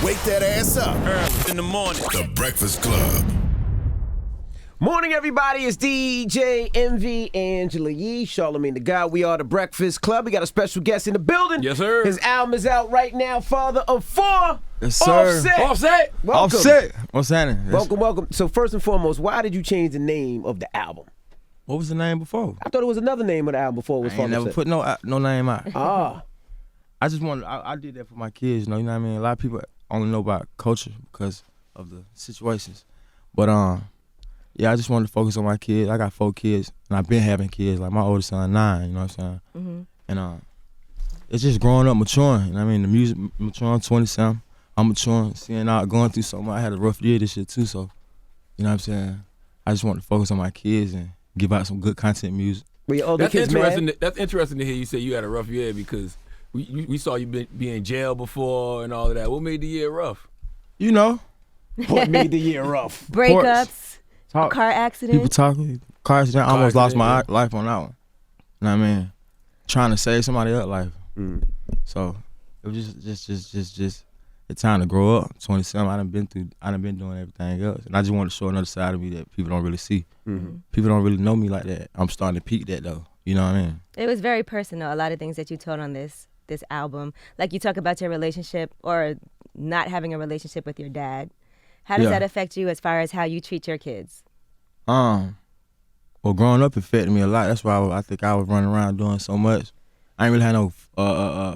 Wake that ass up. Early in the morning. The Breakfast Club. Morning, everybody. It's DJ MV Angela Yee, Charlamagne the God. We are the Breakfast Club. We got a special guest in the building. Yes, sir. His album is out right now. Father of four. Yes, sir. Offset. Welcome. Offset. What's happening? Welcome. So first and foremost, why did you change the name of the album? What was the name before? I thought it was another name of the album before it was I Father ain't never of Four. put no name out. Ah. I just wanted. I did that for my kids. You know what I mean? A lot of people only know about culture because of the situations. But yeah, I just wanted to focus on my kids. I got 4 kids, and I've been having kids. Like my oldest son, 9. You know what I'm saying? Mm-hmm. And it's just growing up, maturing. You know what I mean? The music maturing, 20-something. I'm maturing, seeing out, going through something. I had a rough year this year too, so you know what I'm saying? I just want to focus on my kids and give out some good content music. Were your older That's kids interesting. mad? That's interesting to hear you say you had a rough year because we saw you be in jail before and all of that. What made the year rough? You know, What made the year rough? Breakups, Talk- car accident. people talking. Car accident. I almost lost my accident, life on that one. You know what I mean? Trying to save somebody else's life. Mm. So it was just it's time to grow up. 27. I done been doing everything else, and I just want to show another side of me that people don't really see. Mm-hmm. People don't really know me like that. I'm starting to peak that though. You know what I mean? It was very personal. A lot of things that you told on this album, like you talk about your relationship or not having a relationship with your dad. How does Yeah. that affect you as far as how you treat your kids? Well, growing up affected me a lot. That's why I think I was running around doing so much. I ain't really had no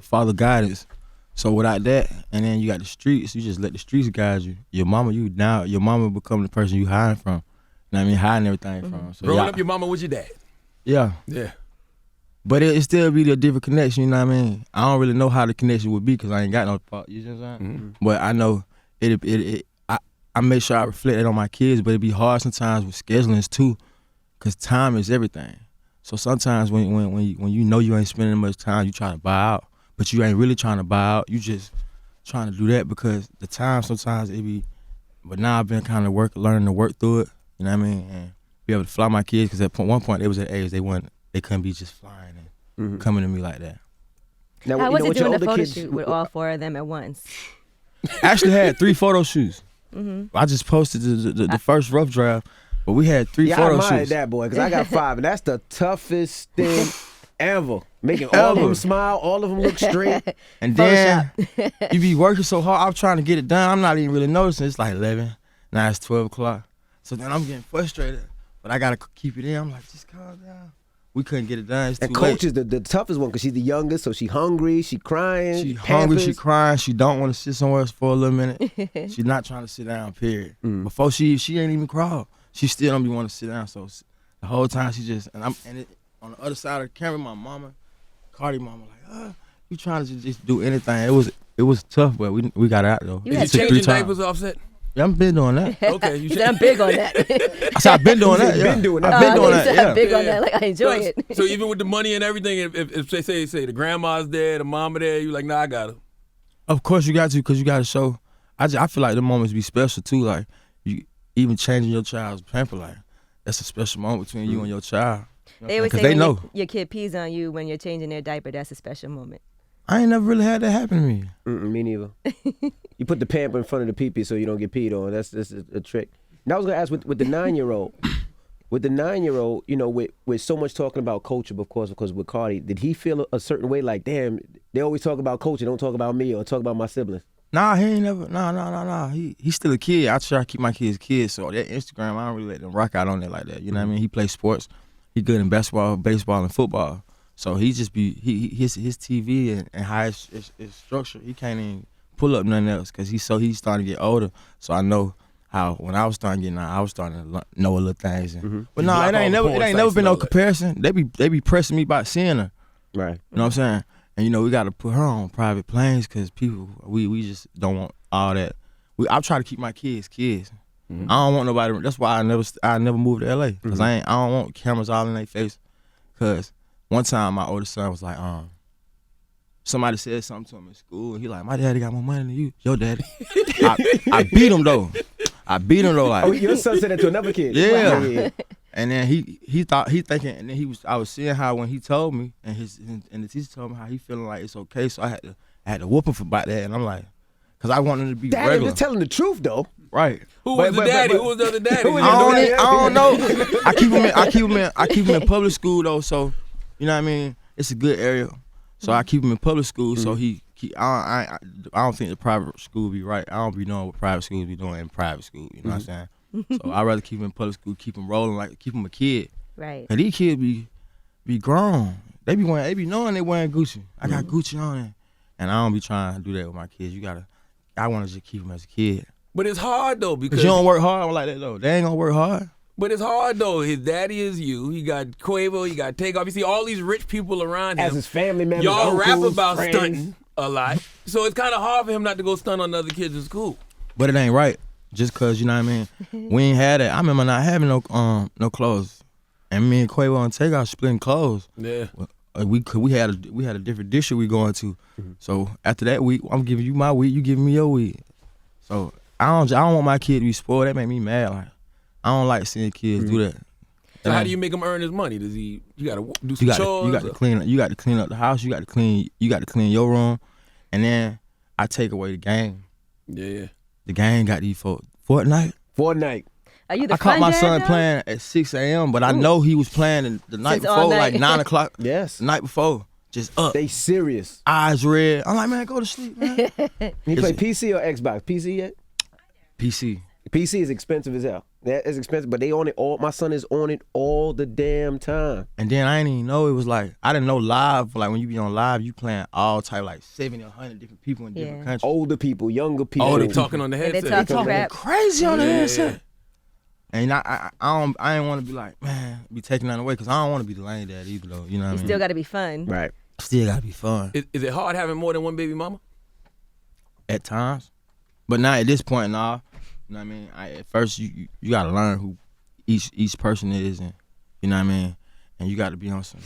father guidance. So without that, and then you got the streets, you just let the streets guide you. Your mama become the person you hiding from. You know what I mean? Hiding everything from. So Growing up, your mama was your dad. Yeah. Yeah. But it still be a different connection, you know what I mean? I don't really know how the connection would be because I ain't got no father, you know what I'm saying? Mm-hmm. But I know I make sure I reflect it on my kids, but it be hard sometimes with schedulings too, because time is everything. So sometimes when you know you ain't spending much time, you try to buy out, but you ain't really trying to buy out. You just trying to do that because the time sometimes it be. But now I've been kind of learning to work through it. You know what I mean? And be able to fly my kids because at one point they was at age they couldn't be just flying and coming to me like that. Now, How was it what your doing a older photo kids- shoot with all 4 of them at once? I actually had 3 photo shoots. Mm-hmm. I just posted the first rough draft, but we had 3 Yeah, I photo admire shoots. that, boy, because I got 5, and that's the toughest thing ever. Making all of them smile, all of them look straight. And then you be working so hard. I'm trying to get it done. I'm not even really noticing. It's like 11. Now it's 12 o'clock. So then I'm getting frustrated, but I gotta keep it in. I'm like, just calm down. We couldn't get it done. It's too And Coach late. is the toughest one because she's the youngest, so she hungry, she crying. She hungry, she Pampers. crying, she don't want to sit somewhere else for a little minute. She's not trying to sit down, period. Before she ain't even crawl. She still don't be wanting to sit down. So the whole time she just, on the other side of the camera, my mama, Cardi mama, like, you trying to just do anything. It was tough, but we got out though. You Is had you It took 3 changing times. diapers, Offset? Yeah, I've been doing that. Okay, you He said, I'm big on that. I said I've been doing that. Been Yeah. doing I've that. been doing he that. said, Yeah. I'm big on that. Like, I enjoy it. So even with the money and everything, if they say the grandma's there, the mama there, you like, nah, I got her. Of course you got to, because you got to show. I feel like the moments be special too. Like you even changing your child's pamper, like that's a special moment between you and your child. They always Because say they when know. your kid pees on you when you're changing their diaper, that's a special moment. I ain't never really had that happen to me. Me neither. You put the pamper in front of the pee-pee so you don't get peed on. That's a trick. Now I was gonna ask with the 9-year-old. With the 9-year-old, you know, with so much talking about culture, of course, because with Cardi, did he feel a certain way? Like, damn, they always talk about culture, don't talk about me or talk about my siblings. Nah, he ain't never. Nah. He's still a kid. I try to keep my kids kids. So that Instagram, I don't really let them rock out on that like that. You know what I mean? He plays sports. He good in basketball, baseball, and football. So he just be his TV and how it's structured. He can't even pull up nothing else because he's starting to get older. So I know how when I was starting getting out, I was starting to know a little things. And, But no, it ain't never been no comparison. They be pressing me about seeing her. Right. You know what I'm saying? And you know we got to put her on private planes because people we just don't want all that. I try to keep my kids. I don't want nobody. That's why I never moved to LA because I don't want cameras all in their face. Cause one time my oldest son was like, somebody said something to him in school, and he like, my daddy got more money than you, your daddy. I beat him though. Like, Oh, your son said that to another kid. Yeah. Wow. And then he thinking, and then I was seeing how when he told me, and the teacher told me how he feeling like it's okay, so I had to whoop him for about that, and I'm like, Cause I want them to be Daddy regular. was telling the truth though. Right. Who was the daddy? Who was the other daddy? Who was I don't know. I keep him in public school though, so you know what I mean. It's a good area, so I keep him in public school. So I don't think the private school be right. I don't be knowing what private schools be doing in private school. You know what I'm saying? So I'd rather keep him in public school, keep him rolling, like keep him a kid. Right. And these kids be grown. They be knowing they wearing Gucci. I got Gucci on it, and I don't be trying to do that with my kids. I want to just keep them as a kid. But it's hard though because you don't work hard like that though. They ain't gonna work hard. But it's hard though. His daddy is you. He got Quavo. He got Takeoff. You see all these rich people around him. As his family members, y'all rap uncles, about friends. stunting a lot, so it's kind of hard for him not to go stunt on other kids in school. But it ain't right. Just cause you know what I mean. We ain't had it. I remember not having no clothes, and me and Quavo and Takeoff splitting clothes. Yeah. We had a different district we going to. So after that week, I'm giving you my week. You giving me your week. So I don't want my kid to be spoiled. That make me mad. Like I don't like seeing kids do that. So how do you make him earn his money? Does he? You got to do some chores. You got to clean. You got to clean up the house. You got to clean your room, and then I take away the game. Yeah. The game got these folks. Fortnite. Are you the I caught fun my dad, son though? playing at 6 a.m., but I know he was playing the night Since all before, night. like 9 o'clock. Yes. The night before, just up, They serious. eyes red. I'm like, man, go to sleep, man. He play PC or Xbox? PC yet? PC. PC is expensive as hell. That is expensive, but they on it all. My son is on it all the damn time. And then I didn't even know it was like, I didn't know live, like when you be on live, you playing all type, like 70 or 100 different people in different Yeah. countries. Older people, younger people. Oh, they talking on the And they headset. talking crap. Crazy on the Yeah. headset. And I ain't want to be like, man, be taking that away, because I don't want to be the lame dad either, though. You know what I You mean? still got to be fun. Right. Still got to be fun Is it hard having more than one baby mama? at times. But now at this point, nah. You know what I mean? At first, you got to learn who each person is, and you know what I mean? And you got to be on some.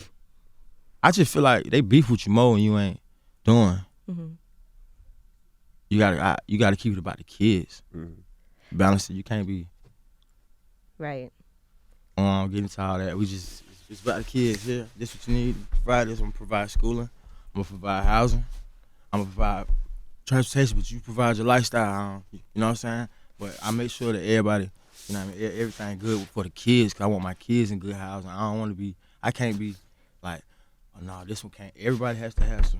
I just feel like they beef with you more when you ain't doing. Mm-hmm. You gotta keep it about the kids. Balance it. You can't be Right. get into all that. It's about the kids. Yeah, this what you need. Provide this. I'm gonna provide schooling. I'm gonna provide housing. I'm gonna provide transportation. But you provide your lifestyle. You know what I'm saying? But I make sure that everybody, you know what I mean, everything good for the kids. Cause I want my kids in good housing. I don't want to be. I can't be like, oh no, this one can't. Everybody has to have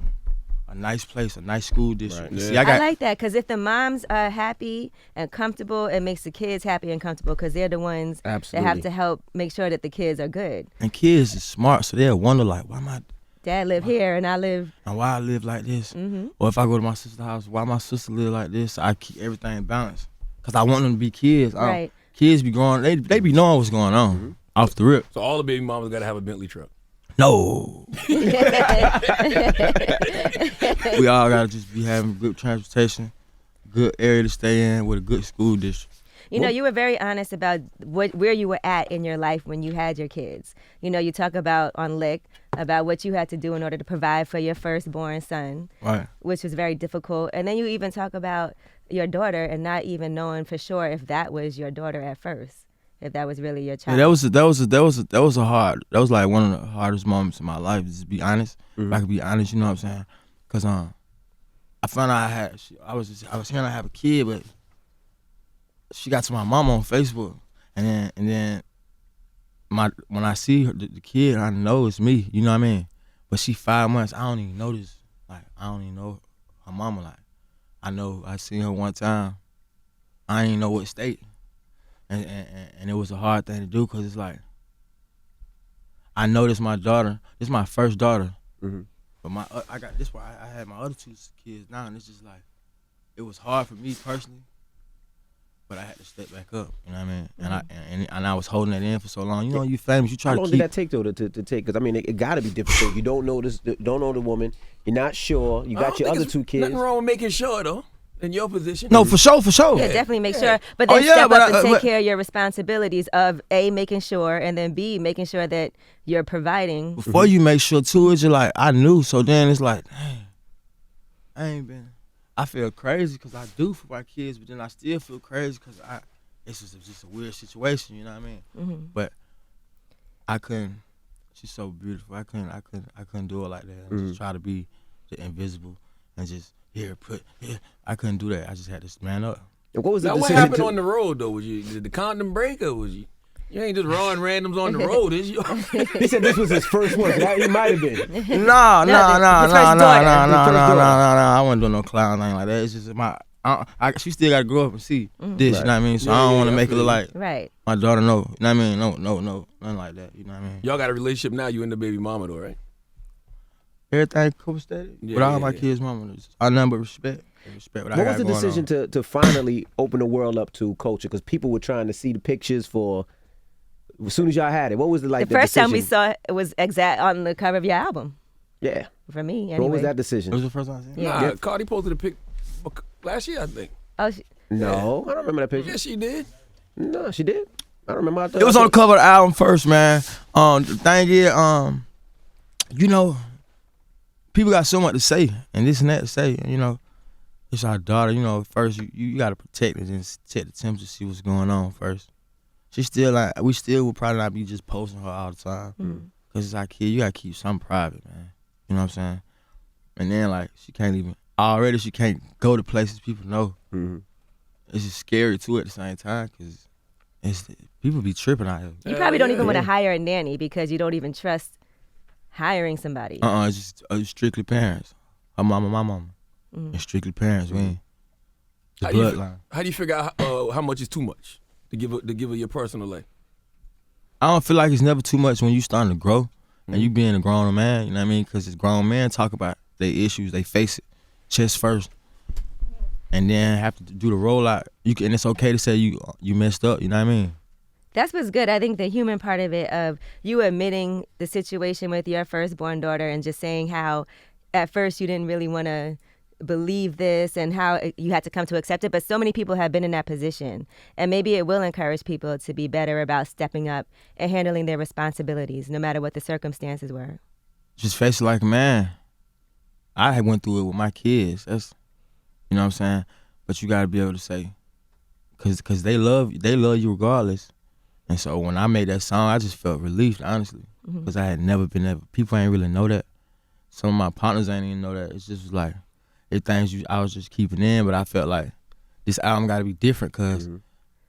a nice place, a nice school district. Right. See, Yeah. I like that because if the moms are happy and comfortable, it makes the kids happy and comfortable because they're the ones that have Absolutely. to help make sure that the kids are good. And kids is smart, so they'll wonder like, why am I? Dad live here and I live. And why I live like this? Mm-hmm. Or if I go to my sister's house, why my sister live like this? I keep everything balanced. Cause I want them to be kids. Right. Kids be growing, they be knowing what's going on off the rip. So all the baby mamas got to have a Bentley truck. No. We all gotta just be having good transportation, good area to stay in with a good school district. You know, you were very honest about where you were at in your life when you had your kids. You know, you talk about on Lick about what you had to do in order to provide for your firstborn son, Right. which was very difficult. And then you even talk about your daughter and not even knowing for sure if that was your daughter at first, if that was really your Yeah, child. that was like one of the hardest moments in my life. Just to be honest, if I could be honest, you know what I'm saying? Cause I found out I was hearing I have a kid, but she got to my mama on Facebook, and then when I see her, the kid, I know it's me. You know what I mean? But she 5 months. I don't even know this. Like I don't even know her mama. Like I know I seen her one time. I ain't know what state. And it was a hard thing to do because it's like, I know this my daughter. This my first daughter. Mm-hmm. But I got this why I had my other two kids now, and it's just like, it was hard for me personally, but I had to step back up. You know what I mean? And I was holding that in for so long. You know, you famous. You try How to long keep. did that take though to take? Because I mean, it got to be difficult. You don't know this. Don't know the woman. You're not sure. You I got don't your think other it's two kids. Nothing wrong with making sure though. In your position. No, for sure. Yeah, definitely make sure. But Oh, then yeah, step but up and I- take but- care of your responsibilities of A, making sure, and then B, making sure that you're providing. Before you make sure too, it's just like I knew. So then it's like, dang, I ain't been. I feel crazy because I do for my kids, but then I still feel crazy because it's just a weird situation. You know what I mean? Mm-hmm. But I couldn't. She's so beautiful. I couldn't do it like that. I just try to be the invisible and just I couldn't do that. I just had to man up. And what was the Now, what decision happened to- on the road though? Did the condom break or was you? You ain't just rawing randoms on the road, is you? He said this was his first one. So he might have been. No. his first daughter. I wasn't doing no clown thing like that. It's just she still got to grow up and see this. Right. You know what I mean? So I don't want to make it look like Right. my daughter. No, you know what I mean? No, nothing like that. You know what I mean? Y'all got a relationship now. You and the baby mama though, right? Everything copacetic. Yeah, With all yeah, my yeah. kids, mama, I nothing but respect. Respect what I What got was the going decision on. to finally open the world up to culture? Because people were trying to see the pictures for. As soon as y'all had it, what was the The first decision? time we saw it was exact on the cover of your album. Yeah. For me, anyway. What was that It was decision? the first time I seen it? Yeah. Nah, Cardi posted a pic last year, I think. Oh, No, I don't remember that picture. Yeah, she did. No, she did. I don't remember. I thought It was I on the thought- cover of the album first, man. The thing is, you know, people got so much to say and this and that to say. You know, it's our daughter. You know, first you got to protect it and check the temperature, see what's going on first. She still like we still would probably not be just posting her all the time because it's our kid. You gotta keep something private, man. You know what I'm saying? And then like she can't go to places people know. Mhm. It's just scary too at the same time because people be tripping out here. you probably don't even want to Yeah. hire a nanny because you don't even trust hiring somebody. It's just strictly parents. Her mama, my mama. And strictly parents. We ain't the How do you- bloodline. How do you figure out how much is too much to give her your personal life? I don't feel like it's never too much when you starting to grow and you being a grown man. You know what I mean? Because it's grown men talk about their issues, they face it, chest first, and then have to do the rollout. And it's okay to say you messed up. You know what I mean? That's what's good. I think the human part of it, of you admitting the situation with your firstborn daughter and just saying how at first you didn't really want to believe this and how you had to come to accept it. But so many people have been in that position. And maybe it will encourage people to be better about stepping up and handling their responsibilities, no matter what the circumstances were. Just face it like a man. I had went through it with my kids. That's, you know what I'm saying? But you got to be able to say, because they love you regardless. And so when I made that song, I just felt relieved, honestly, because I had never been there. People ain't really know that. Some of my partners ain't even know that. It's just like, it things I was just keeping in, but I felt like this album got to be different because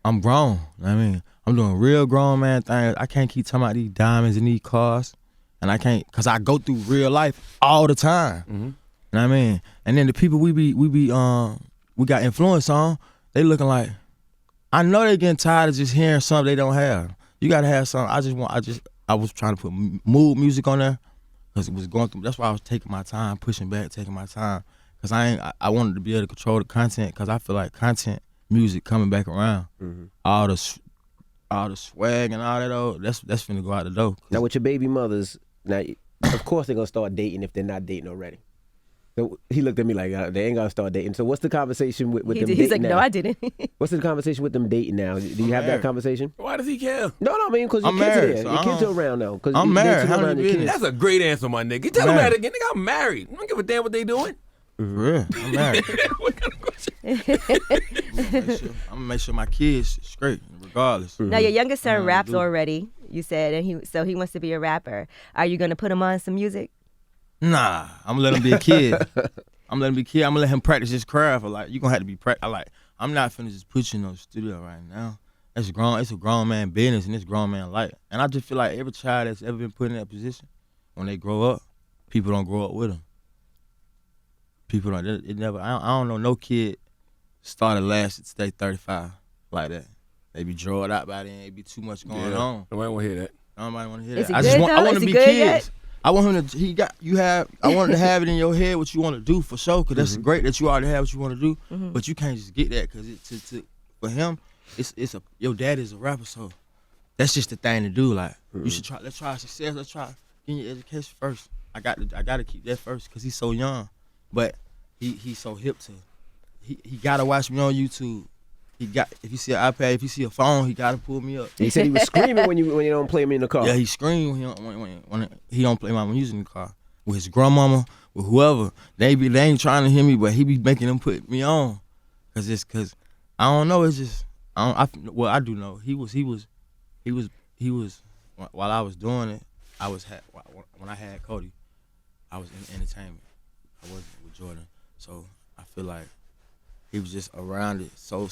I'm grown. You know what I mean? I'm doing real grown man things. I can't keep talking about these diamonds and these cars, and I can't, because I go through real life all the time. You know what I mean? And then the people we got influence on, they looking like, I know they getting tired of just hearing something they don't have. You gotta have something. I was trying to put mood music on there because it was going through. That's why I was taking my time, pushing back, taking my time, because I wanted to be able to control the content, because I feel like content music coming back around, all the swag and all that though, that's finna go out the door. Now with your baby mothers, now of course they're gonna start dating if they're not dating already. So he looked at me like they ain't gonna start dating. So what's the conversation with them dating He's like, now? no, I didn't. What's the conversation with them dating now? Do you have that married. conversation? Why does he care? No, I mean because your I'm kids are married, there. so Your I kids don't- are around now. I'm married. How around many your business? kids. That's a great answer, my nigga. Tell him Married. that again. Nigga, I'm married. I don't give a damn what they doing. For real, I'm married. What kind of question? I'm gonna make sure my kids straight, regardless. Now, your youngest son I raps do. already, you said, and he wants to be a rapper. Are you going to put him on some music? Nah, I'm gonna let him be a kid. I'm gonna let him practice his craft. Like, you gonna have to be I'm not finna just put you in no studio right now. It's a grown man business and it's grown man life. And I just feel like every child that's ever been put in that position, when they grow up, people don't grow up with them. People don't. It never. I don't know no kid started last to stay 35 like that. They be drawn out by then. It be too much going on. Nobody want to hear that. Nobody want to hear Is that. he I good, want though? them Is to he be good kids. yet? I want him to. I want to have it in your head what you want to do for sure. Cause that's great that you already have what you want to do. But you can't just get that, cause for him, your dad is a rapper, so that's just the thing to do. Like you should try. Let's try success. Let's try getting your education first. I got to keep that first, cause he's so young, but he's so hip to. He gotta watch me on YouTube. If you see an iPad, if you see a phone, he gotta pull me up. He said he was screaming when you don't play me in the car. Yeah, he screamed when he don't play my music in the car with his grandmama, with whoever. They ain't trying to hear me, but he be making them put me on, cause I don't know. It's just I do know. He was while I was doing it. When I had Cody, I was in entertainment. I wasn't with Jordan, So I feel like he was just around it so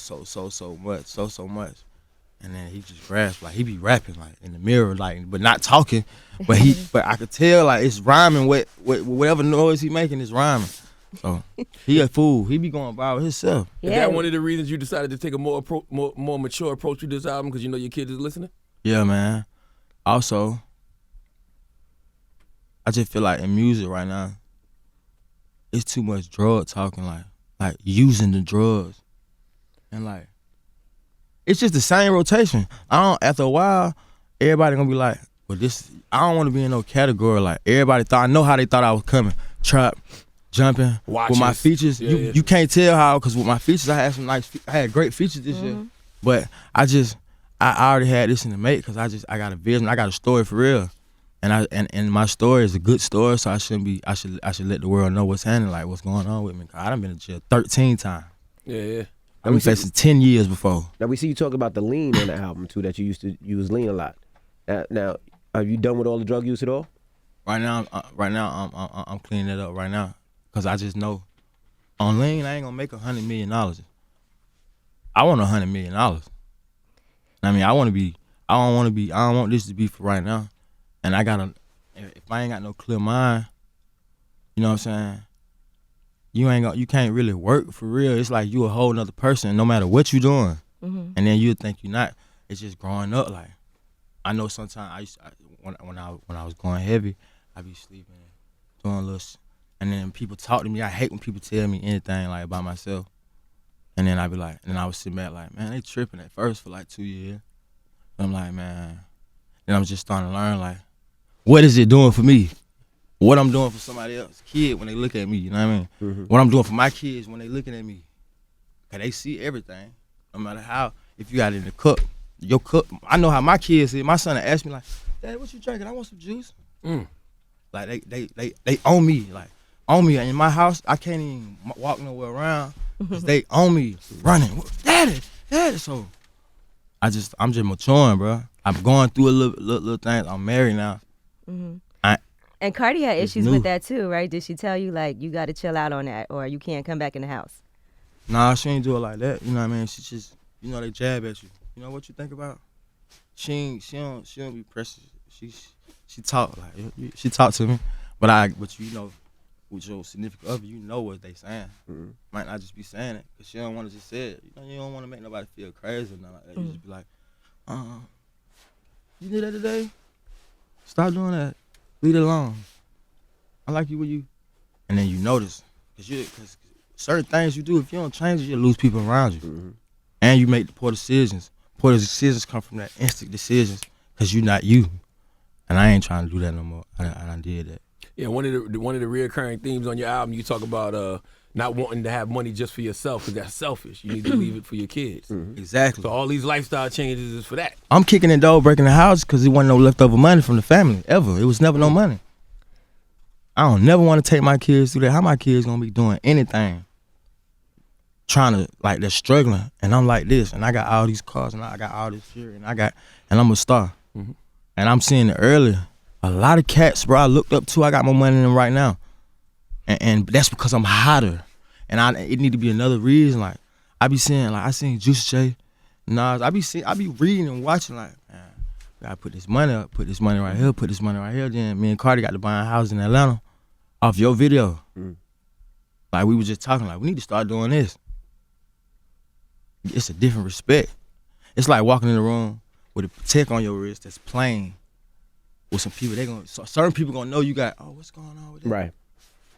much. And then he just raps, like he be rapping like in the mirror, like but not talking. But I could tell like it's rhyming with whatever noise he making is rhyming. So he a fool. He be going by himself. Is that one of the reasons you decided to take a more mature approach to this album because you know your kids is listening? Yeah, man. Also, I just feel like in music right now, it's too much drug talking, like using the drugs, and like it's just the same rotation. After a while, everybody gonna be like, well, this. I don't want to be in no category like everybody thought. I know how they thought I was coming, trap, jumping with my features. You can't tell how because with my features I had great features this year, but I already had this in the make because I got a vision, I got a story for real. And my story is a good story, so I should let the world know what's happening, like what's going on with me. I done been in jail 13 times. Yeah. I've been facing 10 years before. Now we see you talk about the lean on the album too, that you used to use lean a lot. Now are you done with all the drug use at all? Right now I'm cleaning it up right now, cause I just know on lean I ain't gonna make $100 million. I want $100 million. I mean I don't want this to be for right now. And if I ain't got no clear mind, you know what I'm saying? You can't really work for real. It's like you a whole nother person no matter what you doing. And then you think you're not. It's just growing up. Like I know sometimes when I was going heavy, I be sleeping, doing a little and then people talk to me. I hate when people tell me anything like about myself. And then I be like, and I was sitting back like, man, they tripping at first for like 2 years. And I'm like, man. Then I'm just starting to learn like, what is it doing for me? What I'm doing for somebody else's kid when they look at me, you know what I mean? What I'm doing for my kids when they looking at me. Cause they see everything, no matter how, if you got it in the cup, your cup, I know how my kids see. My son asked me like, Dad, what you drinking? I want some juice. Like they own me, like own me. In my house, I can't even walk nowhere around cause they own me running. Daddy. So I'm just maturing, bro. I'm going through a little things. I'm married now. And Cardi had issues with that too, right? Did she tell you like you got to chill out on that, or you can't come back in the house? Nah, she ain't do it like that. You know what I mean? She just, you know, they jab at you. You know what you think about? She don't be pressing. She talk like she talk to me, but you know, with your significant other, you know what they saying. Might not just be saying it because she don't want to just say it. You know, you don't want to make nobody feel crazy or nothing like that. You just be like, you did that today? Stop doing that. Leave it alone. I like you when you, and then you notice, cause certain things you do, if you don't change it, you lose people around you, and you make the poor decisions. Poor decisions come from that instant decisions, cause you not you, and I ain't trying to do that no more. I did that. Yeah, one of the reoccurring themes on your album, you talk about not wanting to have money just for yourself, cause that's selfish. You need to leave it for your kids. Exactly. So all these lifestyle changes is for that. I'm kicking the door, breaking the house, cause there wasn't no leftover money from the family ever. It was never no money. I don't never want to take my kids through that. How my kids gonna be doing anything? Trying to, like, they're struggling, and I'm like this, and I got all these cars, and I got all this shit, and I'm a star. And I'm seeing it earlier. A lot of cats, bro, I looked up to, I got more money than them right now. And that's because I'm hotter. And it need to be another reason. Like, I be seeing, like, I seen Juice J, Nas, I be reading and watching, like, man, I gotta put this money up, put this money right here, put this money right here. Then me and Cardi got to buy a house in Atlanta off your video. Like, we was just talking, like, we need to start doing this. It's a different respect. It's like walking in the room with a tech on your wrist that's playing with some people. Certain people gonna know you got, oh, what's going on with that? Right.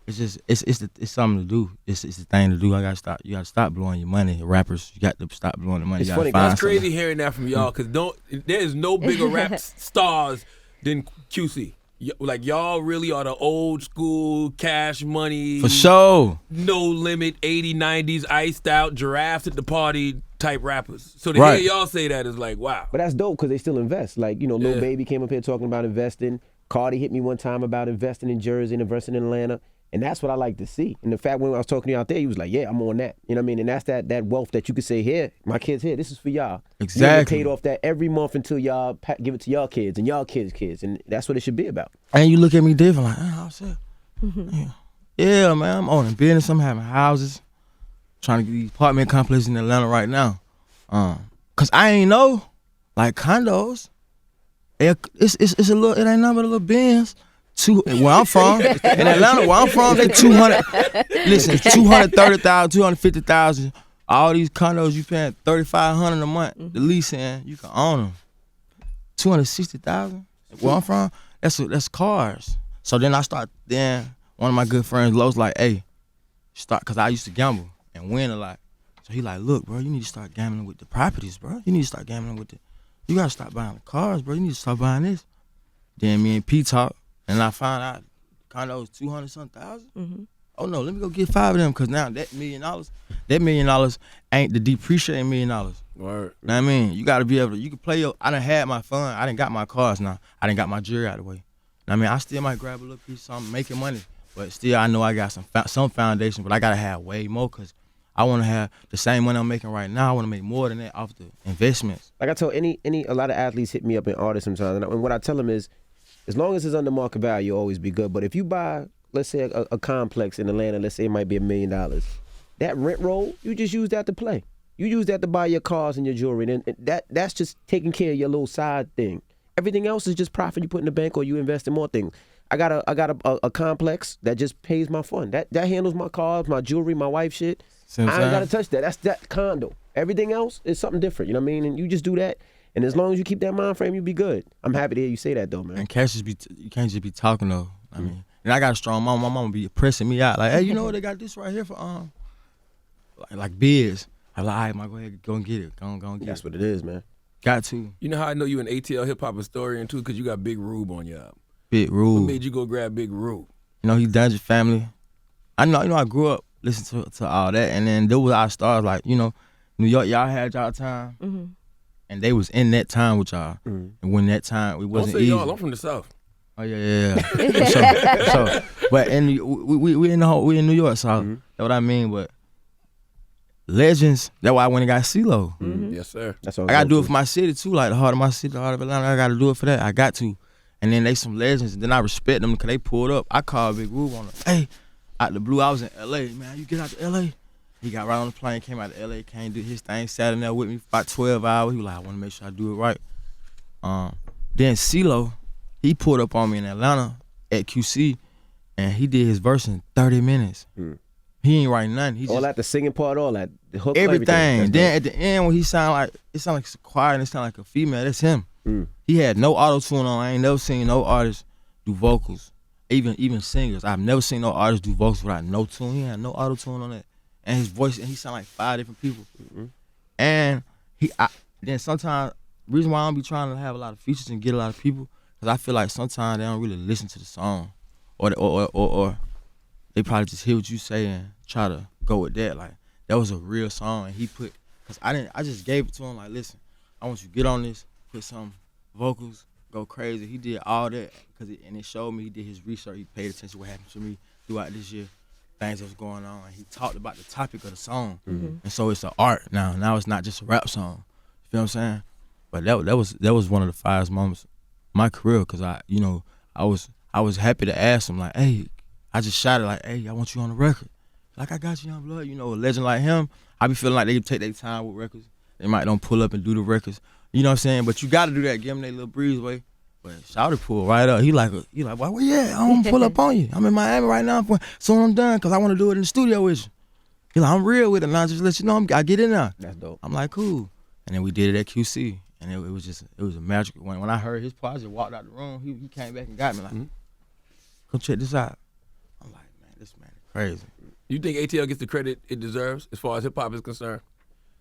It's just it's something to do. It's the thing to do. You gotta stop blowing your money. Rappers, you got to stop blowing the money. It's you gotta funny, find That's crazy something. hearing that from y'all, cause there is no bigger rap stars than QC. Like, y'all really are the old school Cash Money, For sure. No Limit, 80s, 90s, iced out, giraffes at the party type rappers. So to Right. hear y'all say that is like, wow. But that's dope because they still invest. Like, you know, Lil Yeah. Baby came up here talking about investing. Cardi hit me one time about investing in Jersey and investing in Atlanta. And that's what I like to see. And the fact when I was talking to you out there, you was like, yeah, I'm on that. You know what I mean? And that's that wealth that you could say, here, my kids here, this is for y'all. Exactly. You get paid off that every month until y'all give it to y'all kids and y'all kids' kids. And that's what it should be about. And you look at me different, like, oh, shit. Yeah. Yeah, man, I'm owning business. I'm having houses. Trying to get these apartment complexes in Atlanta right now. Cause I ain't know, like condos. It's a little. It ain't nothing but a little Benz. Where I'm from, in Atlanta, where I'm from, they 200. Listen, 230,000, 250,000. All these condos you paying $3,500 a month. The leasing, you can own them. 260,000. Where I'm from, that's cars. So then one of my good friends, Lowe's, like, hey, cause I used to gamble and win a lot. So he like, look, bro, you need to start gambling with the properties, bro. You need to start gambling with you gotta stop buying the cars, bro. You need to start buying this. Then me and P talk, and I found out condos 200-something thousand. Mm-hmm. Oh no, let me go get 5 of them, cause now that $1 million ain't the depreciating $1 million. Word. Know what I mean? You gotta be able to, you can play I done had my fun, I done got my cars now. I done got my jewelry out of the way. Know what I mean? I still might grab a little piece of something, making money, but still I know I got some foundation, but I gotta have way more, cause I want to have the same money I'm making right now. I want to make more than that off the investments. Like I told a lot of athletes hit me up and artists sometimes, and what I tell them is, as long as it's under market value, you'll always be good. But if you buy, let's say, a complex in Atlanta, let's say it might be $1 million, that rent roll, you just use that to play. You use that to buy your cars and your jewelry, and that's just taking care of your little side thing. Everything else is just profit you put in the bank or you invest in more things. I got a complex that just pays my fund. That handles my cars, my jewelry, my wife shit. I ain't gotta touch that. That's that condo. Everything else is something different. You know what I mean? And you just do that, and as long as you keep that mind frame, you'll be good. I'm happy to hear you say that though, man. And you can't just be talking though. I mean, and I got a strong mom. My mama be pressing me out like, hey, you know what? They got this right here for like bids. I'm like, all right, man, go ahead, go and get it. Go and get it. That's what it is, man. Got to. You know how I know you an ATL hip hop historian too? Cause you got Big Rube on your album. Big Rube. What made you go grab Big Rube? You know, he Dungeon Family. I know, I grew up listening to all that, and then there was our stars, like, you know, New York, y'all had y'all time, and they was in that time with y'all, and when that time, it wasn't Don't say easy. y'all, I'm from the South. Oh yeah. so, but we in New York, so that's what I mean. But legends, that's why I went and got CeeLo. Yes, sir. That's all I gotta do it for my city too, like the heart of my city, the heart of Atlanta. I gotta do it for that. I got to. And then they some legends, and then I respect them because they pulled up. I called Big Rube on them. Hey, out the blue, I was in L.A., man, you get out to L.A.? He got right on the plane, came out to L.A., came do his thing, sat in there with me for about 12 hours. He was like, I want to make sure I do it right. Then CeeLo, he pulled up on me in Atlanta at QC, and he did his verse in 30 minutes. He ain't writing nothing. He all just, that, the singing part, all that, the hook, everything. Then at the end, when he sound like it's a choir and it sound like a female, that's him. He had no auto-tune on. I ain't never seen no artist do vocals, even singers. I've never seen no artist do vocals without no tune. He had no auto-tune on that. And his voice, and he sound like 5 different people. And then sometimes, reason why I don't be trying to have a lot of features and get a lot of people, because I feel like sometimes they don't really listen to the song. Or they probably just hear what you say and try to go with that. Like, that was a real song, and he put, because I just gave it to him, like, listen, I want you to get on this, put some vocals, go crazy. He did all that, and it showed me he did his research. He paid attention to what happened to me throughout this year, things that was going on, and he talked about the topic of the song. And so it's an art now. Now it's not just a rap song. You feel what I'm saying? But that was one of the finest moments of my career, because I was happy to ask him, like, hey, I just shot it, like, hey, I want you on the record. Like, I got you on blood. You know, a legend like him, I be feeling like they take their time with records. They might don't pull up and do the records. You know what I'm saying? But you got to do that. Give them their little breezeway. But Shawty pulled right up. He like, why, where you at? I don't pull up on you. I'm in Miami right now. So I'm done because I want to do it in the studio with you. He like, I'm real with it. And I just let you know I get in there. That's dope. I'm like, cool. And then we did it at QC. And it was a magical. When I heard his part, I just walked out the room. He came back and got me like, come check this out. I'm like, man, this man is crazy. You think ATL gets the credit it deserves as far as hip hop is concerned?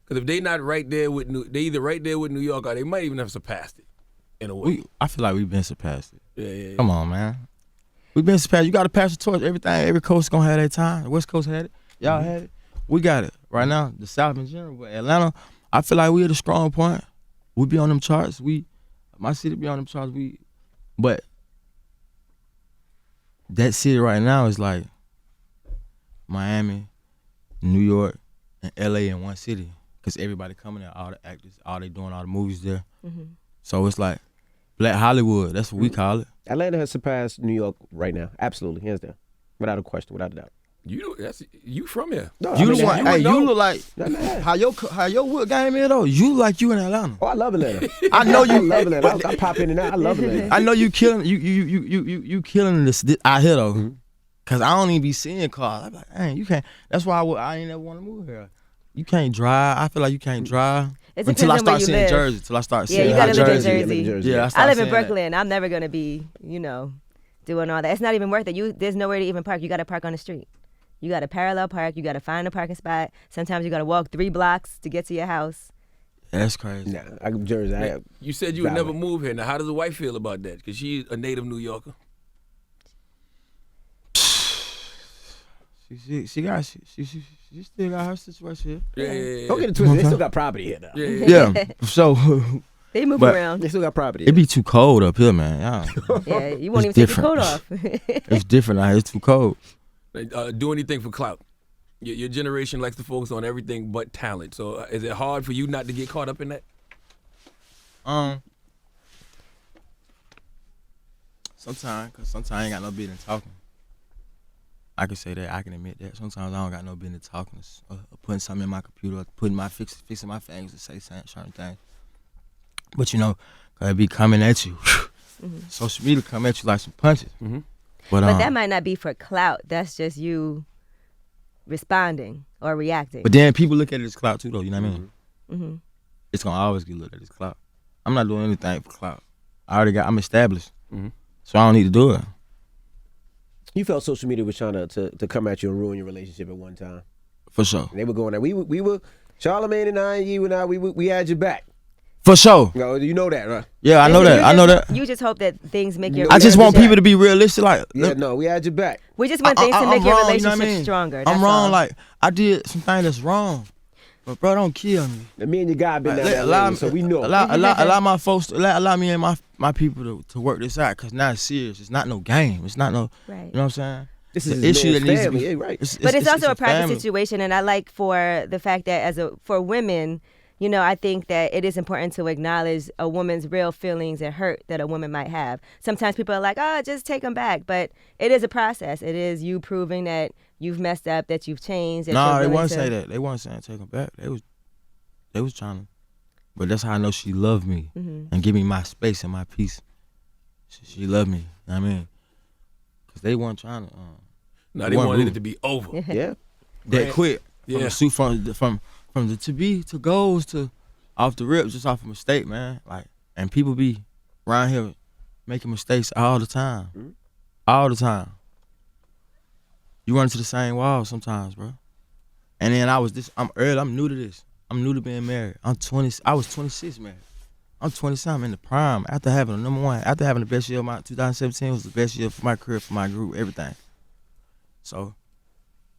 Because if they not right there with they either right there with New York or they might even have surpassed it in a way. I feel like we've been surpassed it. Yeah. Come on, man. We've been surpassed. You got to pass the torch. Everything. Every coast gonna have their time. The West Coast had it. Y'all had it. We got it right now. The South in general, but Atlanta, I feel like we at a strong point. We be on them charts. My city be on them charts. But that city right now is like Miami, New York, and LA in one city. Because everybody coming there, all the actors, all they doing all the movies there. So it's like Black Hollywood. That's what we call it. Atlanta has surpassed New York right now. Absolutely, hands down. Without a question, without a doubt. You from here? No, You I mean, the one. Hey, you look like Nah. how your wood game is though. You look like you in Atlanta. Oh, I love Atlanta. I know you. I love Atlanta. I pop in and out. I love Atlanta. I know you killing you killing this out here though. Mm-hmm. Cause I don't even be seeing cars. I'm like, dang, you can't. That's why I ain't never want to move here. You can't drive. I feel like you can't drive It until depends I on start where you seeing live. Jersey. Till I start Yeah, seeing you how gotta live in Jersey. Jersey. Yeah, I start live in seeing that. Brooklyn. I'm never gonna be, doing all that. It's not even worth it. There's nowhere to even park. You gotta park on the street. You gotta parallel park. You gotta find a parking spot. Sometimes you gotta walk 3 blocks to get to your house. That's crazy. Nah, I'm Jersey. You said you would Valid. never move here. Now, how does the wife feel about that? Because she's a native New Yorker. She still got her situation Yeah. Don't get it twisted. They still got property here, though. Yeah. here. Yeah. So They move But- around. They still got property. it be too cold up here, man. Y'all, Yeah, you won't It's even take your different. coat off. it's different out here. It's too cold. Do anything for clout. Your generation likes to focus on everything but talent. So is it hard for you not to get caught up in that? Sometimes I ain't got no business talking. I can say that. I can admit that. Sometimes I don't got no business talking, putting something in my computer, fixing my things to say certain things. But it be coming at you. Social media come at you like some punches. Mhm. But But that might not be for clout. That's just you responding or reacting. But then people look at it as clout too, though. You know what I mean? Mm-hmm. It's gonna always get looked at as clout. I'm not doing anything for clout. I'm established, Mhm. so I don't need to do it. You felt social media was trying to come at you and ruin your relationship at one time. For sure. And they were going there. We were Charlamagne and I, you and I, we had your back. For sure. You know that, right? Yeah, I know that. I know that. You just hope that things make your No, I just want Yeah. people to be realistic. Like, Yeah, no, we had your back. we just want things to I'm make your wrong, you know relationship what I mean? stronger. I'm That's wrong. all. Like, I did something that's wrong, but bro, don't kill me. Me and your guy been Like, down that lane, so we know. allow my folks, allow me and my people to work this out, cause now it's serious. It's not no game. It's not no. Right. You know what I'm saying? This The is issue his that needs to family. be. Yeah, right. But it's also a private family. situation, and I like for the fact that for women, I think that it is important to acknowledge a woman's real feelings and hurt that a woman might have. Sometimes people are like, "Oh, just take them back," but it is a process. It is you proving that you've messed up, that you've changed. That No, you're they willing wasn't to- say that. They wasn't saying take them back. They was trying to. But that's how I know she loved me and give me my space and my peace. She loved me. You know what I mean? Cause they weren't trying to. No, they One wanted rule. it to be over. Yeah. That Right. quick. Yeah. From the to be to goals to off the rip, just off a mistake, man. Like, and people be around here making mistakes all the time. All the time. You run into the same wall sometimes, bro. And then I'm new to this. I'm new to being married. I was 26 married. I'm 27 in the prime. After having a number one, after having the best year of my 2017 was the best year for my career, for my group, everything. So,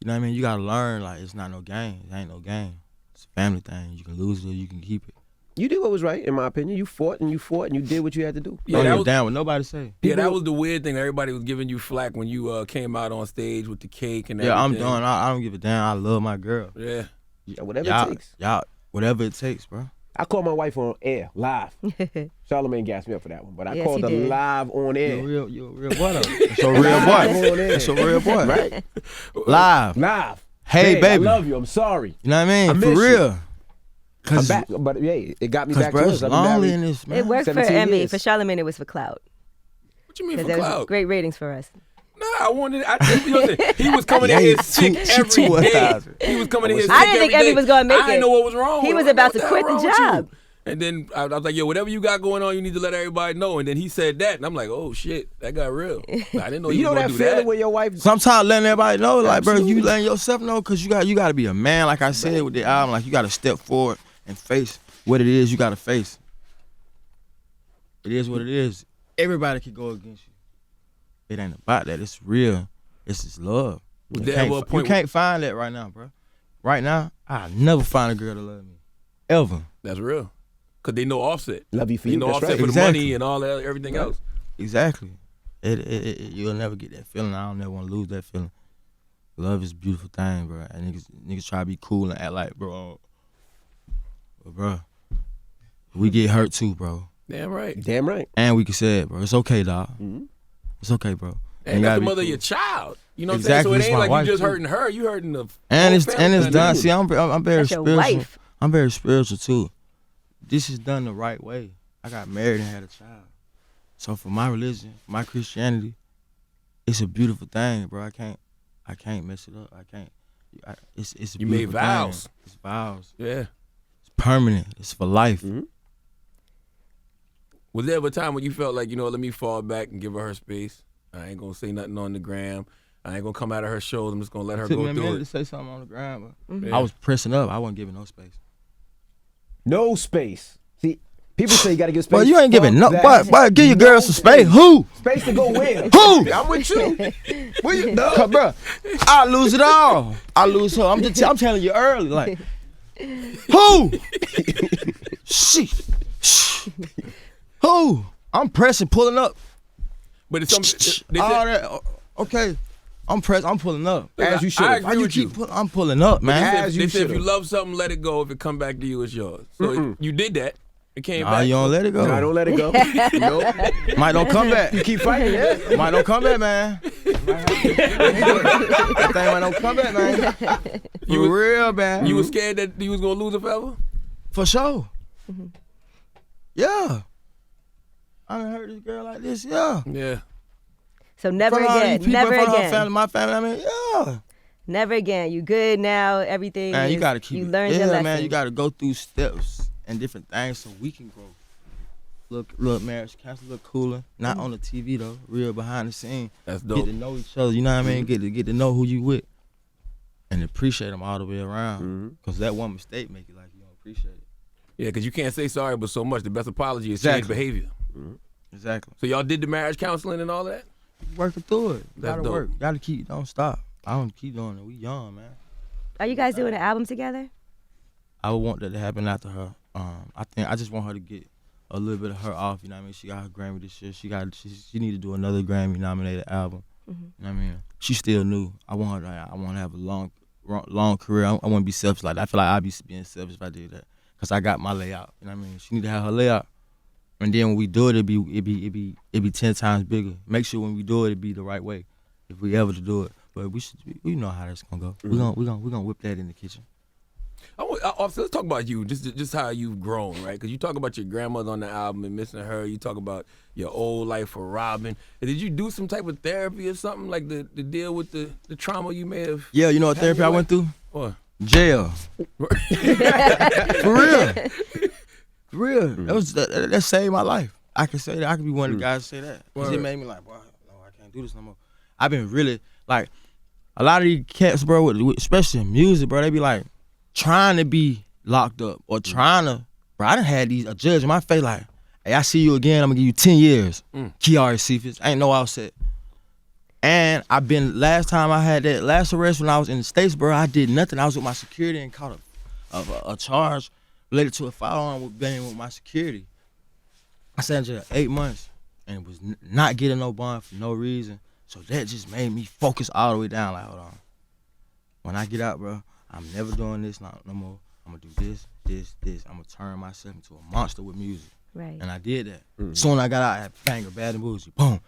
you know what I mean? You gotta learn, like, it's not no game. It ain't no game. It's a family thing. You can lose it or you can keep it. You did what was right, in my opinion. You fought and you did what you had to do. Yeah, Don't that give was- down with nobody say. Yeah, that was the weird thing. Everybody was giving you flack when you came out on stage with the cake and Yeah, I'm everything. done. I don't give a damn. I love my girl. Yeah. Yeah, whatever it takes. Y'all, whatever it takes, bro. I called my wife on air, live. Charlamagne gassed me up for that one, but I Yes, called he her did. live on air. You're a real boy, though. That's your real Live boy. on air. That's your real boy. Right? Live. Live. Hey, Babe, baby. I love you. I'm sorry. You know what I mean? I For miss you. real. I'm Cause, back, but yeah, it got me cause back bro, to it's us. I've been lonely married. in this, man. It worked for 17 Emmy. years. For Charlamagne, it was for clout. What you mean Because for there was cloud? great ratings for us. Nah, he was coming in here sick every day. 1,000. He was coming in here sick I didn't think every Emmy day. was gonna make I didn't it. know what was wrong. He with was him. about What to hell quit the wrong with job. you? And then I was like, yo, whatever you got going on, you need to let everybody know. And then he said that, and I'm like, oh shit, that got real. I didn't know You you know was that gonna do feeling that. when your wife. Sometimes letting everybody know, like, bro, you Absolutely. letting yourself know, cause you got to be a man, like I said with the album, like you got to step forward and face what it is you got to face. It is what it is. Everybody can go against you. It ain't about that. It's real. It's just love. Was You there ever a can't, point you can't find that right now, bro. Right now, I'll never find a girl to love me, ever. That's real. Cause they know Offset. Love you for They you. know That's Offset right. for the Exactly. money and all that, everything else. Exactly. You'll never get that feeling. I don't never want to lose that feeling. Love is a beautiful thing, bro. And niggas try to be cool and act like, bro. But, bro, we get hurt too, bro. Damn right. Damn right. And we can say it, bro. It's okay, dog. Mhm. It's okay, bro. And you that's gotta the be mother of cool. your child. You know Exactly, what I'm it's saying? So it my ain't like you wife, just too. hurting her. You hurting the And whole it's family. done. See, I'm very That's your spiritual. wife. I'm very spiritual too. This is done the right way. I got married and had a child. So for my religion, my Christianity, it's a beautiful thing, bro. I can't mess it up. It's a You made beautiful vows. thing. It's vows. Yeah. It's permanent. It's for life. Mm-hmm. Was there ever a time when you felt like, let me fall back and give her space? I ain't gonna say nothing on the gram. I ain't gonna come out of her shows. I'm just gonna let her Took me go a through minute it. to say something on the ground, but Yeah. I was pressing up. I wasn't giving no space. No space. See, people say you got to give space. But you ain't giving no. Fuck that. But give your No girl some space. Who? Space to go where? Who? I'm with you. Where you? No. Cause, bro, I lose it all. I lose her. I'm telling you early, like, who? Shit. Who? I'm pressing, pulling up. But it's something. They All said, that. Okay. I'm pressing. I'm pulling up. As you should. I Why agree you with you. keep I'm pulling up, man. As you They said if should've. you love something, let it go. If it come back to you, it's yours. So you did that. It came Nah, back. you don't let it go. No, I don't let it go. Nope. Might don't come back. You keep fighting, yeah? Might don't come back, man. That thing might don't come back, man. For You was- real, man. You was scared that you was gonna lose it forever? For sure. Yeah. I done heard this girl like this, yeah. Yeah. So never From all these again. people, Never from her again. family, my family, I mean, yeah. Never again. You good now. Everything. Man, you is- gotta keep You it. learned Yeah, your lesson. man, you gotta go through steps and different things so we can grow. Look, marriage counselor, look cooler. Not on the TV though, real behind the scene. That's Get dope. to know each other, you know what I mean? Get to know who you with. And appreciate them all the way around. Cause that one mistake make it like you don't appreciate it. Yeah, because you can't say sorry, but so much. The best apology is Exactly. change behavior. Exactly. So y'all did the marriage counseling and all that? Working through it. That's Gotta dope. work. Gotta keep, don't stop. I don't keep doing it. We young, man. Are you guys doing an album together? I would want that to happen after her. I just want her to get a little bit of her off. You know what I mean? She got her Grammy this year. She need to do another Grammy nominated album. You know what I mean? She's still new. I want her to have a long career. I want to be selfish like that. I feel like I'd be being selfish if I did that. Cause I got my layout. You know what I mean? She need to have her layout. And then when we do it, it be 10 times bigger. Make sure when we do it be the right way. If we ever to do it. But we know how that's gonna go. We gonna whip that in the kitchen. Officer, let's talk about you, just how you've grown, right? Because you talk about your grandmother on the album and missing her. You talk about your old life for Robin. Did you do some type of therapy or something, like to deal with the trauma you may have? Yeah, you know what therapy I went through? What? Jail. For real. For real. That saved my life. I can say that. I could be one of the guys to say that. 'Cause it made me like, boy, no, I can't do this no more. I've been really, like, a lot of these cats, bro, especially in music, bro, they be like trying to be locked up or trying to, bro, I done had a judge in my face like, hey, I see you again, I'm gonna give you 10 years. Kiara Cephas, ain't no offset. And last time I had that last arrest when I was in the States, bro, I did nothing. I was with my security and caught a charge related to a firearm with my security. I sat in jail 8 months and was not getting no bond for no reason. So that just made me focus all the way down. Like, hold on. When I get out, bro, I'm never doing this no more. I'm gonna do this. I'm gonna turn myself into a monster with music. Right. And I did that. Soon I got out, I had Banger, Bad and Bougie, boom,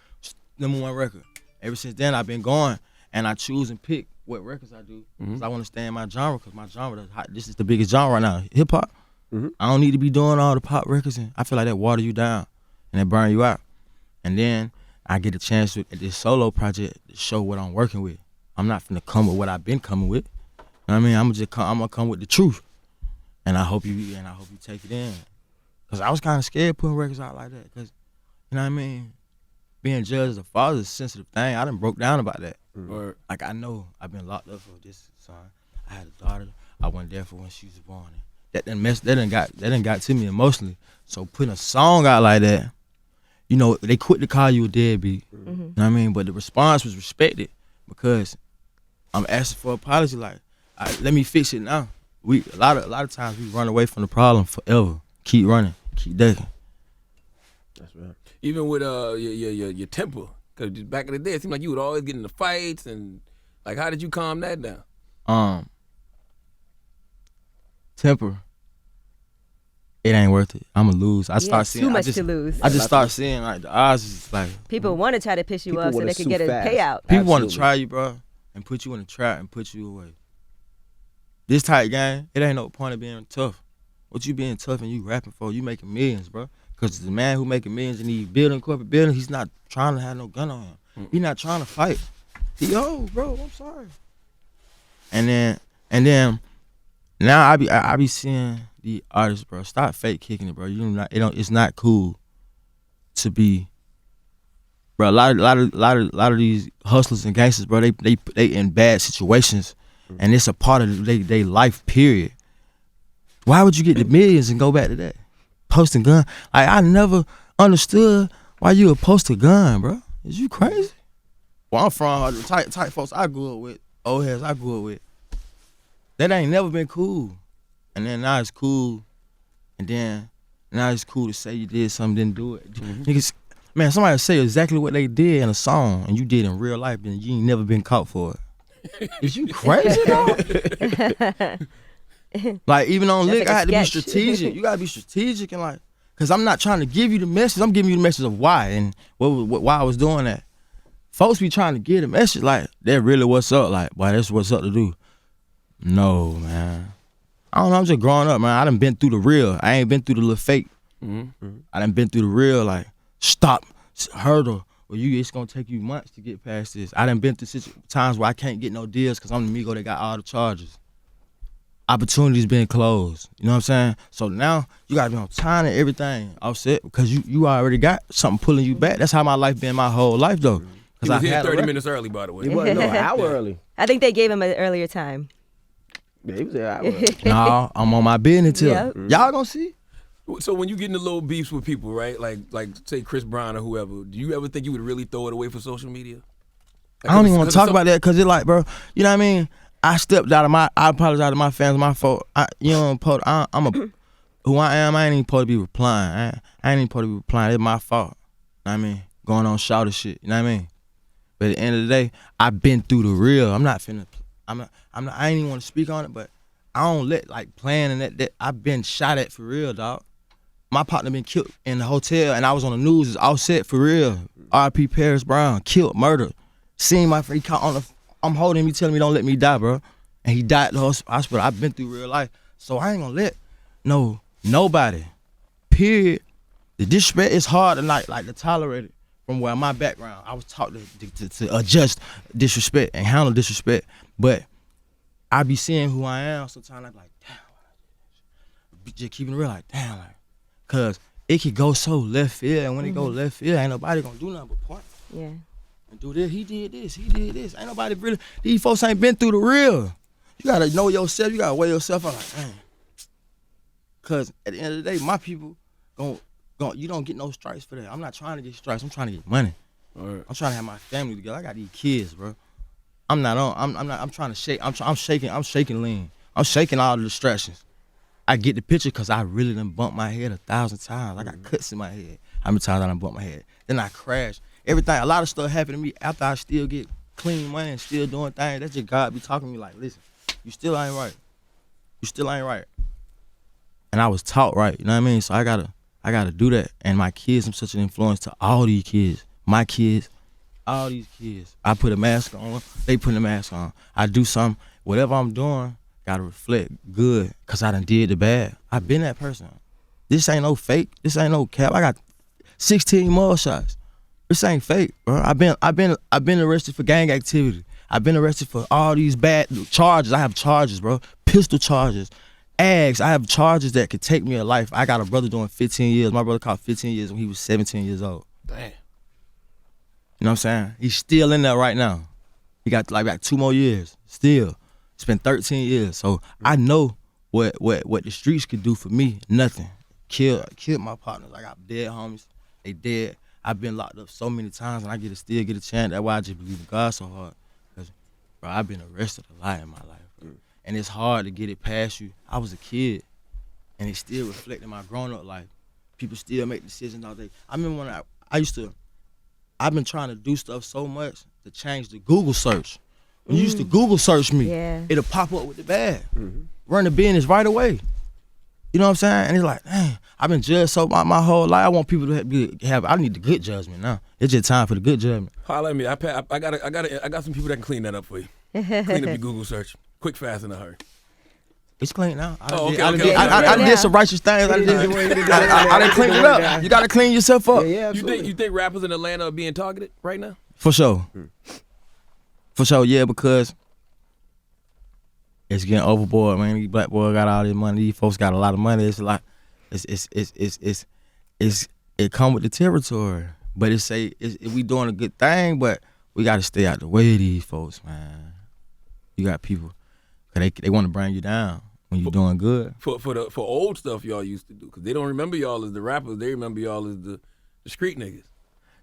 #1 record. Ever since then, I've been going, and I choose and pick what records I do, because I want to stay in my genre, because my genre, this is the biggest genre right now, hip-hop. I don't need to be doing all the pop records, and I feel like that water you down, and that burn you out. And then I get a chance at this solo project to show what I'm working with. I'm not finna come with what I've been coming with. You know what I mean? I'm gonna come with the truth, and I hope you take it in, because I was kind of scared putting records out like that, because you know what I mean. Being judged as a father is a sensitive thing. I done broke down about that. Like, I know I've been locked up for this son. I had a daughter. I wasn't there for when she was born. That done got to me emotionally. So putting a song out like that, you know, they quick to call you a deadbeat. You know what I mean? But the response was respected, because I'm asking for apology. Like, let me fix it now. A lot of times we run away from the problem forever. Keep running. Keep digging. That's right. Even with your temper, because back in the day, it seemed like you would always get into fights, and like, how did you calm that down? Temper. it ain't worth it. I'ma lose. I start seeing too much to lose. I just start seeing like the odds is like People want to try to piss you People off so wanna they can sue get a fast. payout. people want to Absolutely. try you, bro, and put you in a trap and put you away. This type game, it ain't no point of being tough. What you being tough and you rapping for? You making millions, bro. Cause the man who making millions and he building corporate building, he's not trying to have no gun on him. He not trying to fight. Yo, bro, I'm sorry. And then now I be seeing the artists, bro. Stop fake kicking it, bro. It's not cool to be, bro. A lot of these hustlers and gangsters, bro. They in bad situations, and it's a part of they life. Period. Why would you get the millions and go back to that? Posting gun. Like, I never understood why you would post a gun, bro. Is you crazy? Well, I'm from the type folks I grew up with, old heads I grew up with. That ain't never been cool. And then now it's cool. And then now it's cool to say you did something, didn't do it. Niggas, man, somebody say exactly what they did in a song and you did in real life, then you ain't never been caught for it. Is you crazy, dog? Like, even on That's lick, like a I had to be sketch. strategic. You gotta be strategic and like, cause I'm not trying to give you the message. I'm giving you the message of why and why I was doing that. Folks be trying to get the message like, that really what's up. Like, boy, that's what's up to do. No, man. I don't know. I'm just growing up, man. I done been through the real. I ain't been through the little fake. I done been through the real. Like, stop, hurdle. Well, it's gonna take you months to get past this. I done been through times where I can't get no deals because I'm the Migo that got all the charges. Opportunities been closed. You know what I'm saying? So now you gotta be on time and everything offset because you already got something pulling you back. That's how my life been my whole life though. He was here 30 minutes early, by the way. He wasn't no hour early. I think they gave him an earlier time. Yeah, he was an hour early. No, I'm on my business till Yep. y'all gonna see. So when you get into little beefs with people, right? Like say Chris Brown or whoever, do you ever think you would really throw it away for social media? Like, I don't even want to talk some- about that because it like, bro, you know what I mean? I stepped out of I apologize to my fans, my fault. I'm who I am, I ain't even supposed to be replying. I ain't even supposed to be replying. It's my fault. You know what I mean? Going on shouter shit, you know what I mean? But at the end of the day, I've been through the real. I ain't even want to speak on it, but I don't let like playing and that I've been shot at for real, dog. My partner been killed in the hotel and I was on the news, it's all set for real. R.I.P. Paris Brown, killed, murdered. Seen my friend, he caught on the, I'm holding him, he telling me don't let me die, bro. And he died at the hospital. I've been through real life. So I ain't gonna let nobody, period. The disrespect is hard to like to tolerate it from where my background. I was taught to adjust disrespect and handle disrespect. But I be seeing who I am sometimes. I'm like, damn, just keeping it real, like, damn, like, cause it could go so left field, and when it go left field, ain't nobody gonna do nothing but point. Yeah. And do this, he did this, he did this. Ain't nobody really, these folks ain't been through the real. You gotta know yourself, you gotta weigh yourself out like, damn. Cause at the end of the day, my people you don't get no stripes for that. I'm not trying to get stripes, I'm trying to get money. Right. I'm trying to have my family together. I got these kids, bro. I'm trying to shake, I'm shaking lean. I'm shaking all the distractions. I get the picture because I really done bumped my head 1,000 times. I got cuts in my head. How many times I done bumped my head? Then I crash. Everything, a lot of stuff happened to me after I still get clean money and still doing things. That's just God be talking to me like, listen, you still ain't right. You still ain't right. And I was taught right, you know what I mean? So I gotta do that. And my kids, I'm such an influence to all these kids. My kids, all these kids. I put a mask on, they put a mask on. I do something, whatever I'm doing, gotta reflect good, cause I done did the bad. I been that person. This ain't no fake. This ain't no cap. I got 16 more shots. This ain't fake, bro. I've been arrested for gang activity. I've been arrested for all these bad charges. I have charges, bro. Pistol charges. I have charges that could take me a life. I got a brother doing 15 years. My brother caught 15 years when he was 17 years old. Damn. You know what I'm saying? He's still in there right now. He got like 2 more years. Still. It's been 13 years. So I know what the streets could do for me. Nothing. Kill my partners. I got dead homies. They dead. I've been locked up so many times and I still get a chance. That's why I just believe in God so hard. Cause, bro, I've been arrested a lot in my life, bro. And it's hard to get it past you. I was a kid and it still reflected my grown up life. People still make decisions all day. I remember when I've been trying to do stuff so much to change the Google search. When you used to Google search me, it'll pop up with the bad. Run the business right away. You know what I'm saying? And it's like, dang, I've been judged so my whole life. I want people to have. I need the good judgment now. It's just time for the good judgment. Holla at me. I got some people that can clean that up for you. Clean up your Google search. Quick, fast, in a hurry. It's clean now. I did some righteous things. I didn't clean it up. You gotta clean yourself up. Yeah, You think rappers in Atlanta are being targeted right now? For sure. For sure, yeah, because it's getting overboard, man. These black boys got all this money. These folks got a lot of money. It's a lot. It come with the territory. But we doing a good thing, but we got to stay out the way of these folks, man. You got people, cause they want to bring you down when you're doing good. For old stuff y'all used to do, because they don't remember y'all as the rappers. They remember y'all as the street niggas.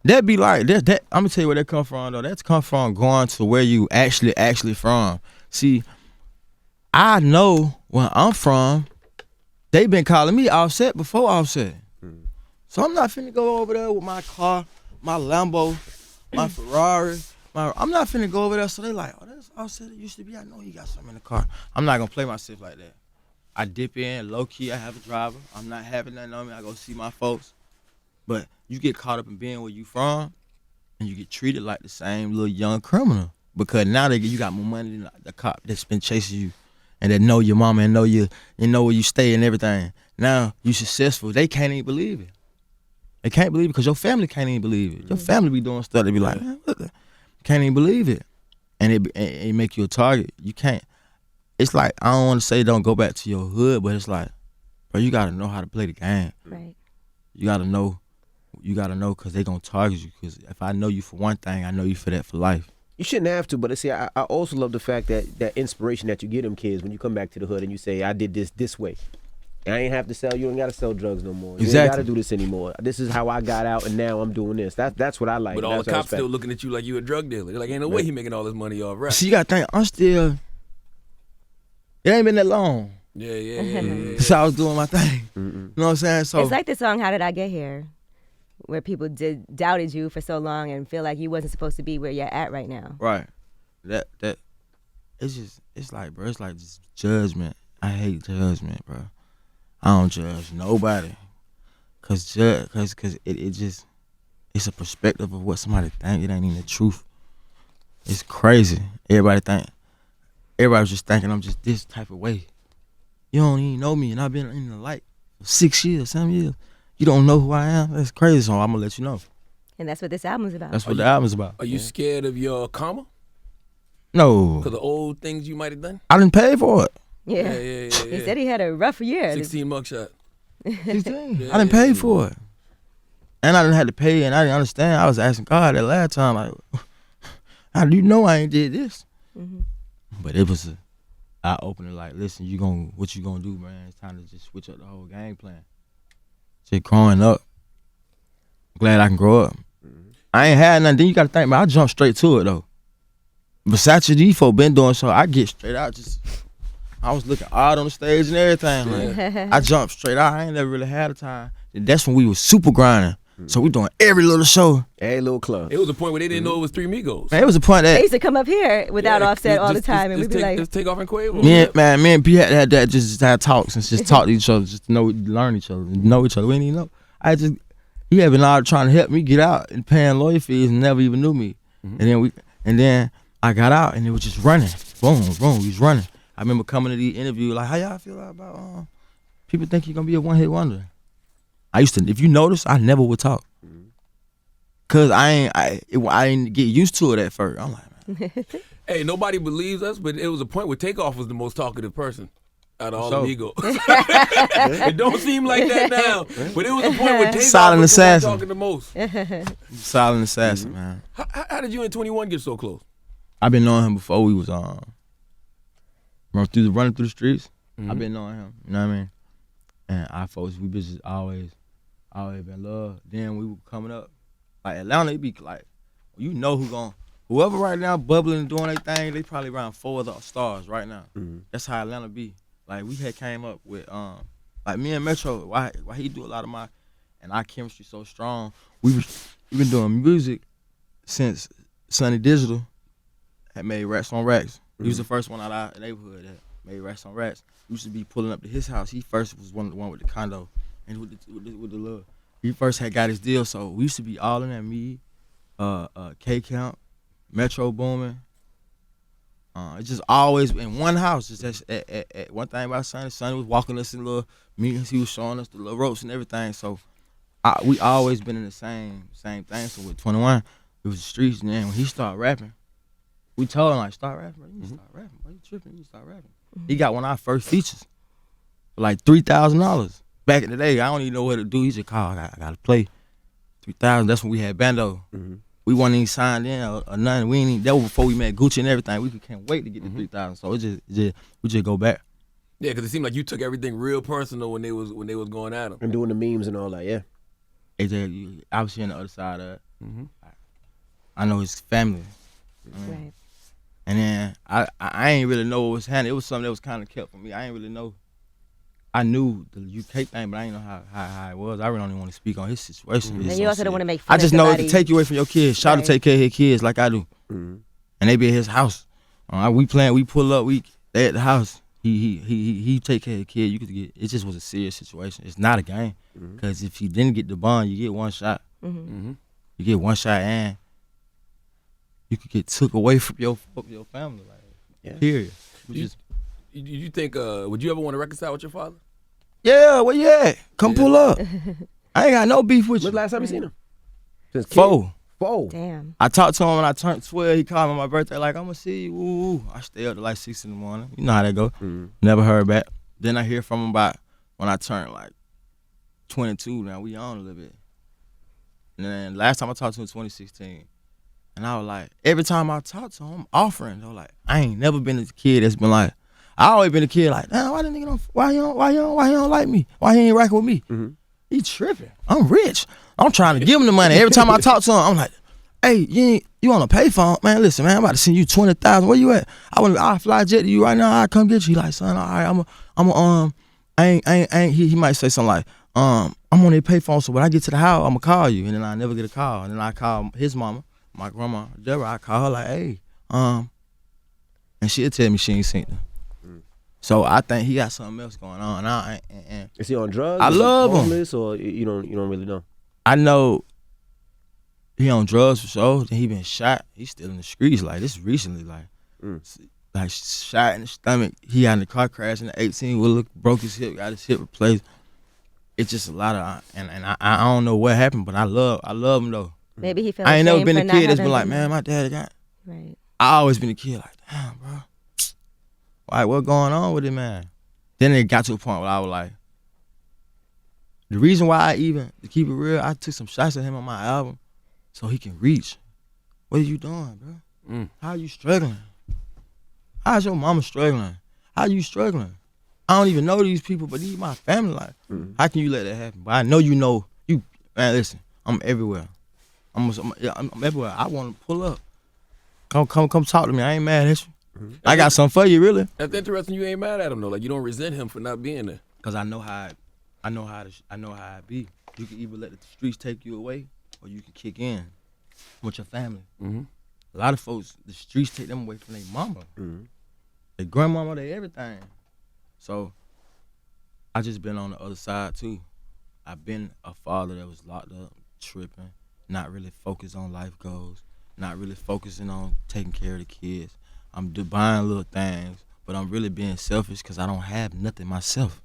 That be like that. I'm gonna tell you where that come from though. That's come from going to where you actually from. See, I know where I'm from. They been calling me Offset before Offset. So I'm not finna go over there with my car, my Lambo, my Ferrari. I'm not finna go over there. So they like, oh, that's Offset. It used to be. I know he got something in the car. I'm not gonna play myself like that. I dip in low key. I have a driver. I'm not having nothing on me. I go see my folks. But you get caught up in being where you from, and you get treated like the same little young criminal because now you got more money than the cop that's been chasing you, and that know your mama and know where you stay and everything. Now you successful. They can't even believe it. They can't believe it because your family can't even believe it. Your family be doing stuff. They be like, man, what the? Can't even believe it, and it make you a target. You can't. It's like I don't want to say don't go back to your hood, but it's like, bro, you gotta know how to play the game. Right. You gotta know. You gotta know because they gonna target you. Because if I know you for one thing, I know you for that for life. You shouldn't have to, but see, I also love the fact that inspiration that you get them kids when you come back to the hood and you say, I did this way. And I ain't have to sell, you ain't got to sell drugs no more. You ain't got to do this anymore. This is how I got out and now I'm doing this. That's what I like. But all the cops still looking at you like you a drug dealer. They're like, ain't no way he making all this money off rap. See, you gotta think, it ain't been that long. Yeah. So I was doing my thing. You know what I'm saying? So it's like the song "How Did I Get Here," where people doubted you for so long and feel like you wasn't supposed to be where you're at right now. Right. That it's like, bro, it's like just judgment. I hate judgment, bro. I don't judge nobody. Cause it just it's a perspective of what somebody think. It ain't even the truth. It's crazy. Everybody's just thinking I'm just this type of way. You don't even know me, and I've been in the light for 6 years, 7 years. You don't know who I am? That's crazy, so I'm gonna let you know. And that's what this album's about. That's what the album's about. Are you scared of your karma? No. Because of old things you might have done? I didn't pay for it. Yeah. He said he had a rough year. 16 mugshot. 16. I didn't pay for it. And I didn't have to pay, and I didn't understand. I was asking God that last time, like, how do you know I ain't did this? Mm-hmm. But it was a eye-opener, like, listen, what you gonna do, man? It's time to just switch up the whole game plan. Just growing up. Glad I can grow up. Mm-hmm. I ain't had nothing. Then you gotta think, man, I jumped straight to it, though. Besides these folk been doing so, I get straight out. I was looking odd on the stage and everything. Like, I jumped straight out. I ain't never really had a time. And that's when we was super grinding. So we doing every little show. Every little club. It was a point where they didn't know it was Three Migos. Man, it was a point that they used to come up here without Offset all the time, and we'd be like, "Let's take off and Quavo." Me and P had that just had talks and just talk to each other, just to learn each other, know each other. We didn't even know. He had been out trying to help me get out and paying lawyer fees and never even knew me. Mm-hmm. And then I got out and it was just running, boom, boom, he was running. I remember coming to the interview like, how y'all feel about people think you're gonna be a one-hit wonder? I used to, if you notice, I never would talk. Cause I didn't get used to it at first. I'm like, man. Hey, nobody believes us, but it was a point where Takeoff was the most talkative person out of all the Migos. It don't seem like that now, but it was a point where Takeoff was the one talking the most. Silent assassin, man. How did you and 21 get so close? I've been knowing him before we was running through the streets. I've been knowing him, you know what I mean? And our folks, we just always been loved. Then we were coming up. Like Atlanta, it be like, whoever right now bubbling and doing their thing, they probably around 4 other stars right now. Mm-hmm. That's how Atlanta be. Like we had came up with, like me and Metro, why he do a lot of and our chemistry so strong. We've been doing music since Sunny Digital had made Racks on Racks. Mm-hmm. He was the first one out of our neighborhood that made Racks on Racks. We used to be pulling up to his house. He first was the one with the condo. and with the little, he first had got his deal, so we used to be all in that me, K Count, Metro Boomin. It's just always in one house. It's just at one thing about Sonny. Sonny was walking us in little meetings. He was showing us the little ropes and everything. So we always been in the same thing. So with 21, it was the streets. And then when he started rapping, we told him like, start rapping, bro. You need to start rapping. Why you tripping? You need to start rapping. He got one of our first features for like $3,000. Back in the day, I don't even know what to do. He just called. I gotta play. $3,000. That's when we had Bando. We wasn't even signed in or nothing. We ain't even, that was before we met Gucci and everything. We can't wait to get the 3,000. So we just go back. Yeah, because it seemed like you took everything real personal when they was going at him. And doing the memes and all that, yeah. AJ, obviously on the other side of it. I know his family. Right. And then I ain't really know what was happening. It was something that was kind of kept from me. I ain't really know. I knew the UK thing, but I didn't know how it was. I really don't even want to speak on his situation. And you also don't want to make fun I just of know somebody. to take you away from your kids. Shout to take care of his kids like I do. And they be at his house. We pull up, they at the house. He take care of the kid. You could get. It just was a serious situation. It's not a game. Because if you didn't get the bond, you get one shot. You get one shot and you could get took away from your family. Like, period. You think, would you ever want to reconcile with your father? Yeah, where you at? Come pull up. I ain't got no beef with you. When's the last time you seen him? Since kid? 4. Damn. I talked to him when I turned 12. He called me on my birthday like, I'm going to see you. Woo. I stay up to like 6 in the morning. You know how that go. Never heard back. Then I hear from him about when I turned like 22. Now we on a little bit. And then last time I talked to him 2016. And I was like, every time I talk to him, I'm offering. Though, like, I ain't never been a kid that's been like, I always been a kid like, damn, why you don't like me? Why he ain't rocking with me? He tripping. I'm rich. I'm trying to give him the money. Every time I talk to him, I'm like, hey, you on a payphone? Man, listen, man, I'm about to send you 20,000. Where you at? I'll fly jet to you right now. I'll come get you. He like, son, all right, he might say something like, I'm on their payphone, so when I get to the house, I'm gonna call you. And then I never get a call. And then I call his mama, my grandma, Deborah. I call her like, hey, and she'll tell me she ain't seen them. So I think he got something else going on. Is he on drugs? I love him. Homeless, or you don't really know? I know he on drugs for sure. Then he been shot. He's still in the streets. Like this recently, like shot in the stomach. He had in a car crash in the 18-wheeler, broke his hip, got his hip replaced. It's just a lot of, and I don't know what happened, but I love him though. Maybe he feels. I ain't never been a for kid that's not been like, having- man, my daddy got. Right. I always been a kid like, damn, bro. Like, what going on with it, man? Then it got to a point where I was like, the reason why to keep it real, I took some shots at him on my album so he can reach. What are you doing, bro? How are you struggling? How's your mama struggling? How you struggling? I don't even know these people, but these my family. Like, how can you let that happen? But I know you know, man, listen, I'm everywhere. I'm everywhere. I want to pull up. Come talk to me. I ain't mad at you. I got something for you, really. That's interesting. You ain't mad at him though. Like you don't resent him for not being there. Cause I know how it be. You can either let the streets take you away, or you can kick in with your family. A lot of folks, the streets take them away from their mama, their grandmama, their everything. So I just been on the other side too. I've been a father that was locked up, tripping, not really focused on life goals, not really focusing on taking care of the kids. I'm buying little things, but I'm really being selfish because I don't have nothing myself.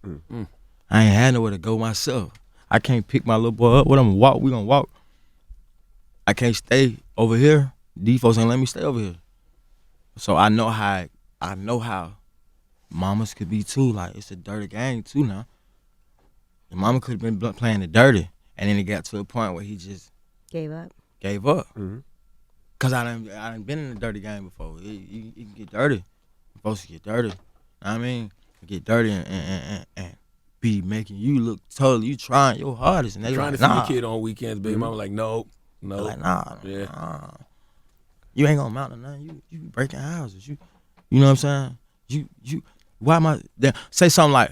I ain't had nowhere to go myself. I can't pick my little boy up. What I'm gonna walk? We gonna walk. I can't stay over here. These folks ain't let me stay over here. So I know how mamas could be too. Like it's a dirty game too now. The mama could have been playing the dirty, and then it got to a point where he just Gave up. Cause I done been in a dirty game before. You can get dirty. You're supposed to get dirty. You know what I mean? Get dirty and be making you look totally. You trying your hardest, and they Trying like, to see nah. your kid on weekends, baby. Mama like, no. Like, nah. Yeah. Nah. You ain't gonna mount to nothing. You breaking houses. You know what I'm saying? You. Why am I? Say something like,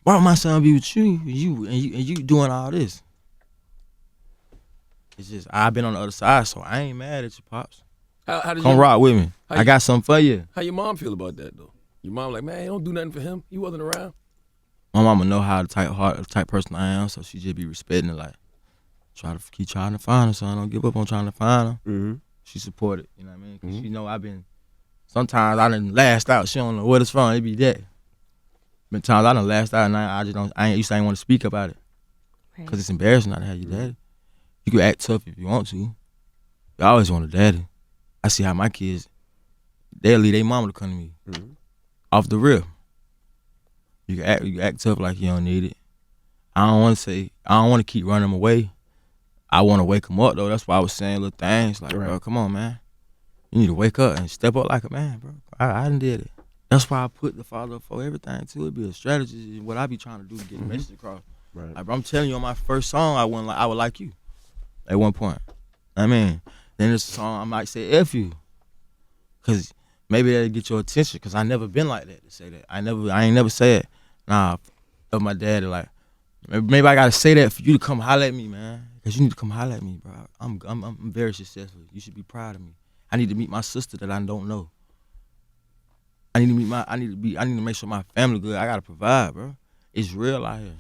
why would my son be with you? And you doing all this? It's just I've been on the other side, so I ain't mad at you, pops. How did Come rock with me. I got something for you. How your mom feel about that though? Your mom like, man, don't do nothing for him. He wasn't around. My mama know how the type person I am, so she just be respecting it. Like, keep trying to find her, son. Don't give up on trying to find her. Mm-hmm. She support it, you know what I mean? Cause she know sometimes I done last out. She don't know what it's from. It be that. Been times I done last out and I used to ain't want to speak about it. Right. Cause it's embarrassing not to have your daddy. You can act tough if you want to. You always want a daddy. I see how my kids, they'll leave their mama to come to me. Mm-hmm. Off the rip. You can act tough like you don't need it. I don't want to keep running them away. I want to wake them up though. That's why I was saying little things like, bro, come on, man. You need to wake up and step up like a man, bro. I done did it. That's why I put the father up for everything too. It be a strategy. What I be trying to do to get the message across. Right. Like, bro, I'm telling you, on my first song, I would like you. At one point, I mean, then this song I might say F you, cause maybe that'll get your attention. Cause I never been like that to say that. I ain't never said, nah, of my daddy. Like, maybe I gotta say that for you to come holler at me, man. Cause you need to come holler at me, bro. I'm very successful. You should be proud of me. I need to meet my sister that I don't know. I need to make sure my family good. I gotta provide, bro. It's real out here.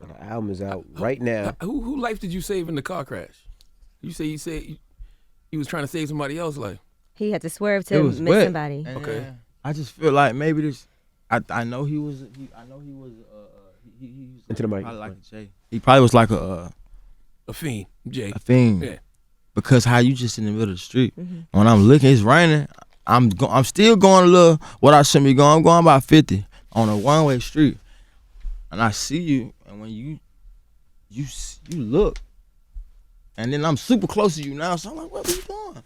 The album is out right now. Who life did you save in the car crash? You said you was trying to save somebody else's life. He had to swerve to miss wet. somebody. And Okay. I just feel like maybe this. I know he was. He Into the mic. Probably like a Jay. He probably was like a fiend, Jay. fiend. Yeah. Because how you just in the middle of the street. When I'm looking, it's raining. I'm still going a little. What I shouldn't be going. I'm going about 50 on a one-way street, and I see you. And when you look, and then I'm super close to you now. So I'm like, what are you doing?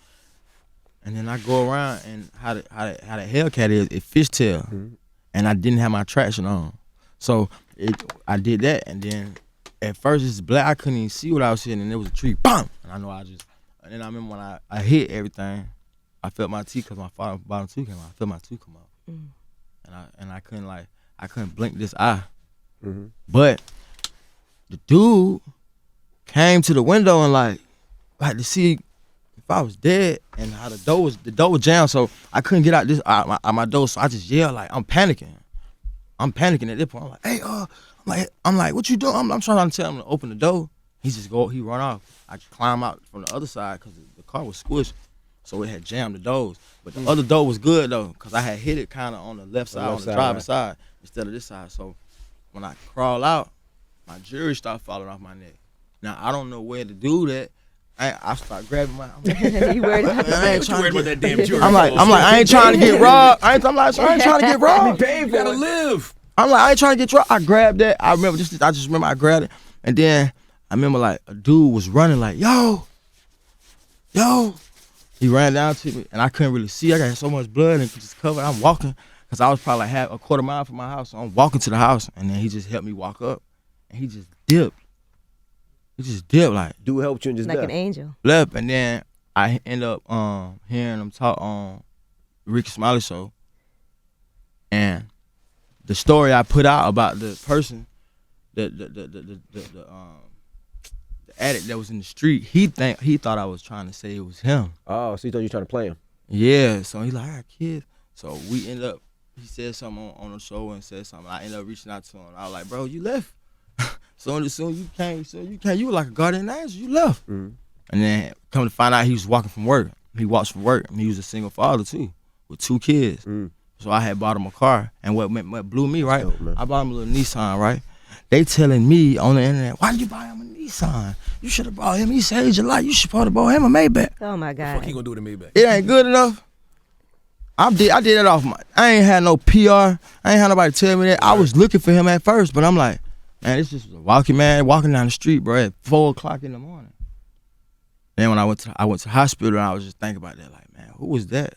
And then I go around, and how the Hellcat is, it fishtail, and I didn't have my traction on. So I did that, and then at first it's black. I couldn't even see what I was hitting, and there was a tree, bam! And I know and then I remember when I hit everything, I felt my teeth, because my bottom tooth came out. I felt my tooth come out, and I couldn't blink this eye. But the dude came to the window and like to see if I was dead, and how the door was jammed, so I couldn't get out my door. So I just yelled, like, I'm panicking at this point. I'm like, hey, I'm like, what you doing? I'm trying to tell him to open the door. He run off. I climb out from the other side because the car was squished, so it had jammed the doors. But the other door was good though, because I had hit it kind of on the left side, on the driver's side, instead of this side. So when I crawl out, my jewelry started falling off my neck. Now I don't know where to do that. I start grabbing my. You worried about that damn jewelry? I'm like, I ain't trying to get robbed. I ain't trying to get robbed. You gotta live. I'm like, I ain't trying to get robbed. I grabbed that. I just remember I grabbed it, and then I remember like a dude was running like, yo. He ran down to me, and I couldn't really see. I got so much blood and just covered. I'm walking, because I was probably like a quarter mile from my house. So I'm walking to the house, and then he just helped me walk up, and he just dipped. Like. Dude helped you and just like left. an angel. Left, and then I end up hearing him talk on Ricky Smiley show, and the story I put out about the person, the addict that was in the street, he thought I was trying to say it was him. Oh, so you thought you were trying to play him? Yeah, so he like, I got kids. So we end up, he said something on the show and said something. I ended up reaching out to him. I was like, bro, you left. Soon you came, you were like a guardian angel, you left. And then come to find out he was walking from work. He walks from work, and he was a single father too, with 2 kids. So I had bought him a car, and what blew me, right? I bought him a little Nissan, right? They telling me on the internet, why did you buy him a Nissan? You should have bought him. He saved your life. You should probably bought him a Maybach. Oh my God. Fuck, he gonna do it in Maybach. It ain't good enough. I did that off I ain't had no PR. I ain't had nobody tell me that. I was looking for him at first, but I'm like, man, this just was a walking down the street, bro, at 4:00 in the morning. Then when I went to the hospital, and I was just thinking about that, like, man, who was that?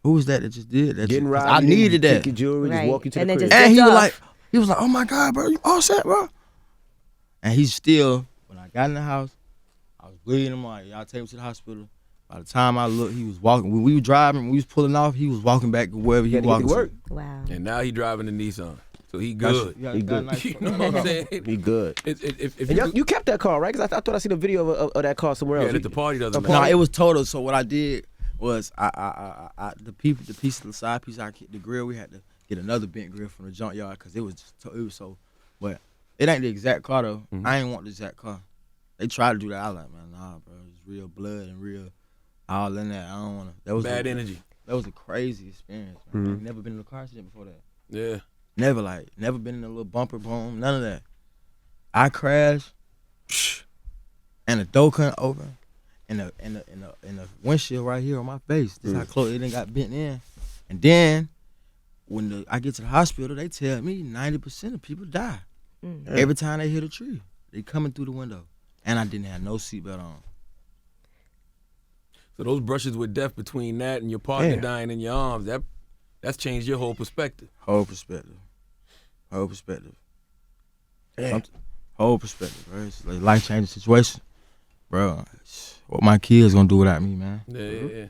Who was that just did that? Getting robbed. I needed that. Take your jewelry, just Right. walk you to And the then crib. just- And Zipped he was like, oh my God, bro, you all set, bro? And he's still, when I got in the house, I was bleeding him. Like, y'all take him to the hospital. By the time I looked, he was walking. When we were driving, when we was pulling off, he was walking back to wherever he He had was to get walking to work. Wow. And now he driving a Nissan, so he good. He good. You know what I'm saying? He good. If And you kept that car, right? Because I thought I seen a video of that car somewhere else. at the party the other No, night. it was total. So what I did was the piece of the side piece, the grill, we had to get another bent grill from the junkyard because it was so. But it ain't the exact car though. I ain't want the exact car. They tried to do that. I was like, man, nah, bro. It's real blood and real all in that. I don't wanna. That was bad energy. That was a crazy experience. Man. I've never been in a car accident before that. Yeah. Never been in a little bumper boom. None of that. I crashed, and the door couldn't open, and the windshield right here on my face. This how close it done got bent in, and then when I get to the hospital, they tell me 90% of people die every time they hit a tree. They coming through the window, and I didn't have no seatbelt on. So those brushes with death between that and your partner dying in your arms, that's changed your whole perspective. Whole perspective. Whole perspective, bro. It's like a life-changing situation, bro. What my kids gonna do without me, man? Yeah.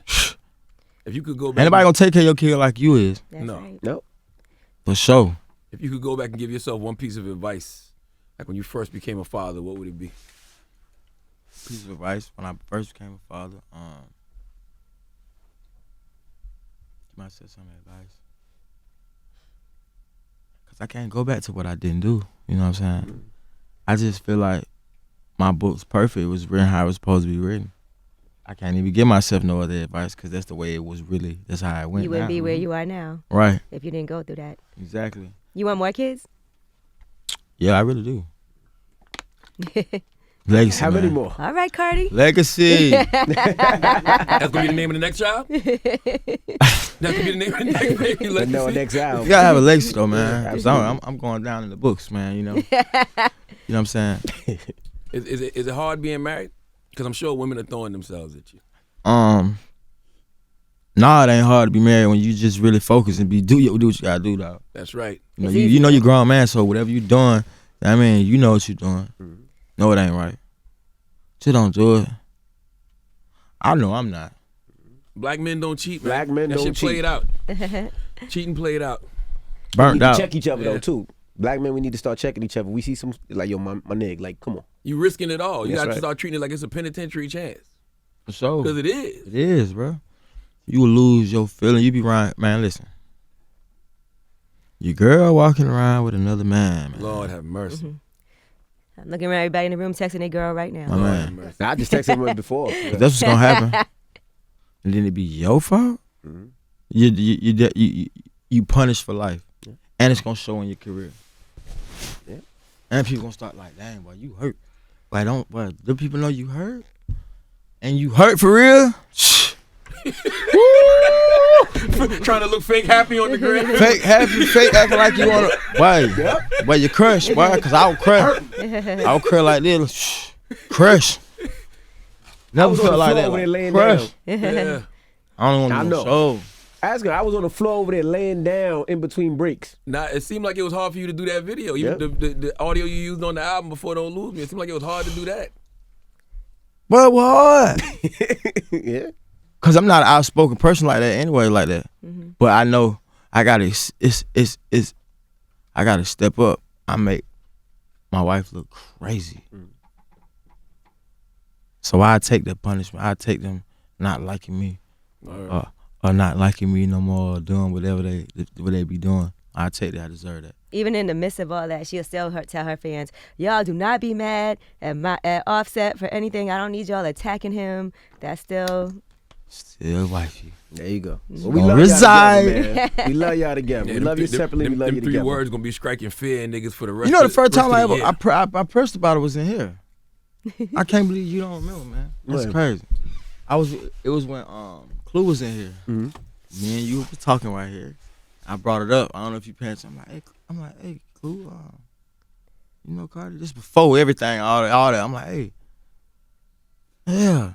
If you could go back, Anybody gonna take care of your kid like you is? That's No. right. Nope. For sure. if you could go back and give yourself one piece of advice, like when you first became a father, what would it be? Piece of advice when I first became a father. You might say some advice. Cause I can't go back to what I didn't do. You know what I'm saying? I just feel like my book's perfect. It was written how it was supposed to be written. I can't even give myself no other advice because that's the way it was really. That's how it went. You wouldn't now. be where you are now Right. if you didn't go through that. Exactly. You want more kids? Yeah, I really do. Legacy. How many man. more? All right, Cardi. Legacy. That's gonna be the name of the next child. That's gonna be the name of the next baby. But no, Legacy? next You album. gotta have a legacy though, man. 'Cause I'm going down in the books, man. You know. You know what I'm saying? Is it hard being married? Because I'm sure women are throwing themselves at you. Nah, it ain't hard to be married when you just really focus and do what you gotta do, dog. That's right. You know, It's you easy, know though. you're grown man, so whatever you doing, I mean, you know what you're doing. No, it ain't right. Just don't do it. I know I'm not. Black men don't cheat, man. Black men that don't shit cheat. played out. Cheating played out. We Burnt need to out. check each other Yeah. though too. Black men, we need to start checking each other. We see some like yo, my nigga, like come on. You risking it all. You That's got to right. start treating it like it's a penitentiary chance. For sure. Because it is. It is, bro. You will lose your feeling. You be right, man. Listen, your girl walking around with another man, man. Lord have mercy. I'm looking around everybody in the room texting their girl right now. My Lord man. have mercy. Now, I just texted him before. That's what's gonna happen. And then it be your fault. You punished for life, and it's gonna show in your career. Yeah. And people gonna start like, dang, boy, you hurt. Like, do people know you hurt? And you hurt for real? Trying to look fake happy on the grid. Fake happy, fake acting like you wanna. Boy, you crush, boy, cause I would crush. I would crush like this. Crush. Never was on felt the like floor that. over there Like, laying crush. Yeah. I don't I want know. to show. Ask her. I was on the floor over there laying down in between breaks. Now, it seemed like it was hard for you to do that video. Even the audio you used on the album before Don't Lose Me, it seemed like it was hard to do that. But what? Yeah. Cause I'm not an outspoken person like that anyway, like that. But I know I gotta. I gotta step up. I make my wife look crazy. So I take the punishment. I take them not liking me, or not liking me no more, or doing whatever they be doing. I take that. I deserve that. Even in the midst of all that, she'll still tell her fans, y'all do not be mad at Offset for anything. I don't need y'all attacking him. That's still... Still wifey. There you go. Well, Gonna y'all reside. together, man. We love y'all together. We Yeah, love you separately. We love you them three together. words gonna be striking fear in niggas for the rest. You know, the of first time rest of the year. I pressed about it was in here. I can't believe you don't remember, man. That's What? crazy. It was when Clue was in here. Me and you were talking right here. I brought it up. I don't know if you paying attention. I'm like, hey, Clue, you know Cardi? This before everything, all that. I'm like, hey, yeah,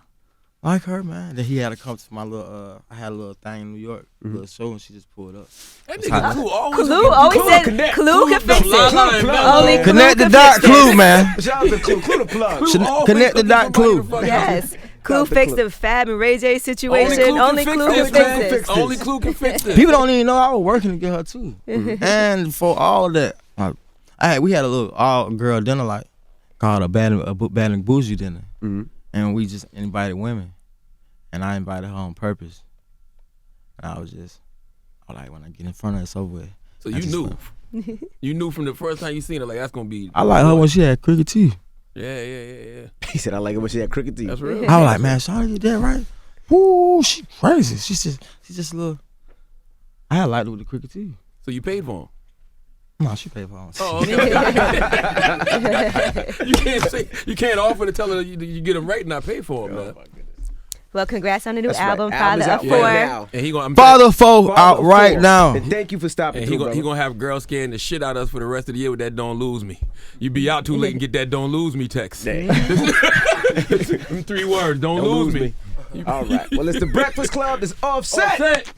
like her, man. Then he had to come to my little, I had a little thing in New York, a little show, and she just pulled up. That nigga Clue always Clue always said connect. Clue can fix it. Clue Only plug. Clue Connect the can dot, fix Clue, it. man. Shout out to Clue. Clue the plug. Clue always Connect the looking dot, for somebody Clue. to fuck Yes. Clue Shout out to fixed Clue. the Fab and Ray J Only situation. Clue Only can Clue fix can this, fix man. this. Only Clue can fix this. People don't even know I was working to get her too. And for all that, we had a little all girl dinner like called a bad and bougie dinner, and we just invited women, and I invited her on purpose. And I was like, when I get in front of her, it's over with. So you knew. You knew from the first time you seen her, like, that's going to be. I like her when she had crooked teeth. Yeah. He said, I like it when she had crooked teeth. That's real. I was like, man, Shawty, you that right? Woo, she crazy. She's just a little. I had liked her with the crooked teeth. So you paid for him? No, she paid for him. Oh, okay. You can't offer to tell her you get him right and not pay for him, man. Well, congrats on the new That's right. album, Album's Father out of right 4. now. And he gonna, Father 4 out Father right 4. now. And thank you for stopping And through, he brother. gonna have girls scaring the shit out of us for the rest of the year with that "Don't Lose Me." You be out too late and get that "Don't Lose Me" text. Dang. Them 3 words, "Don't lose me." All right. Well, it's the Breakfast Club. It's Offset.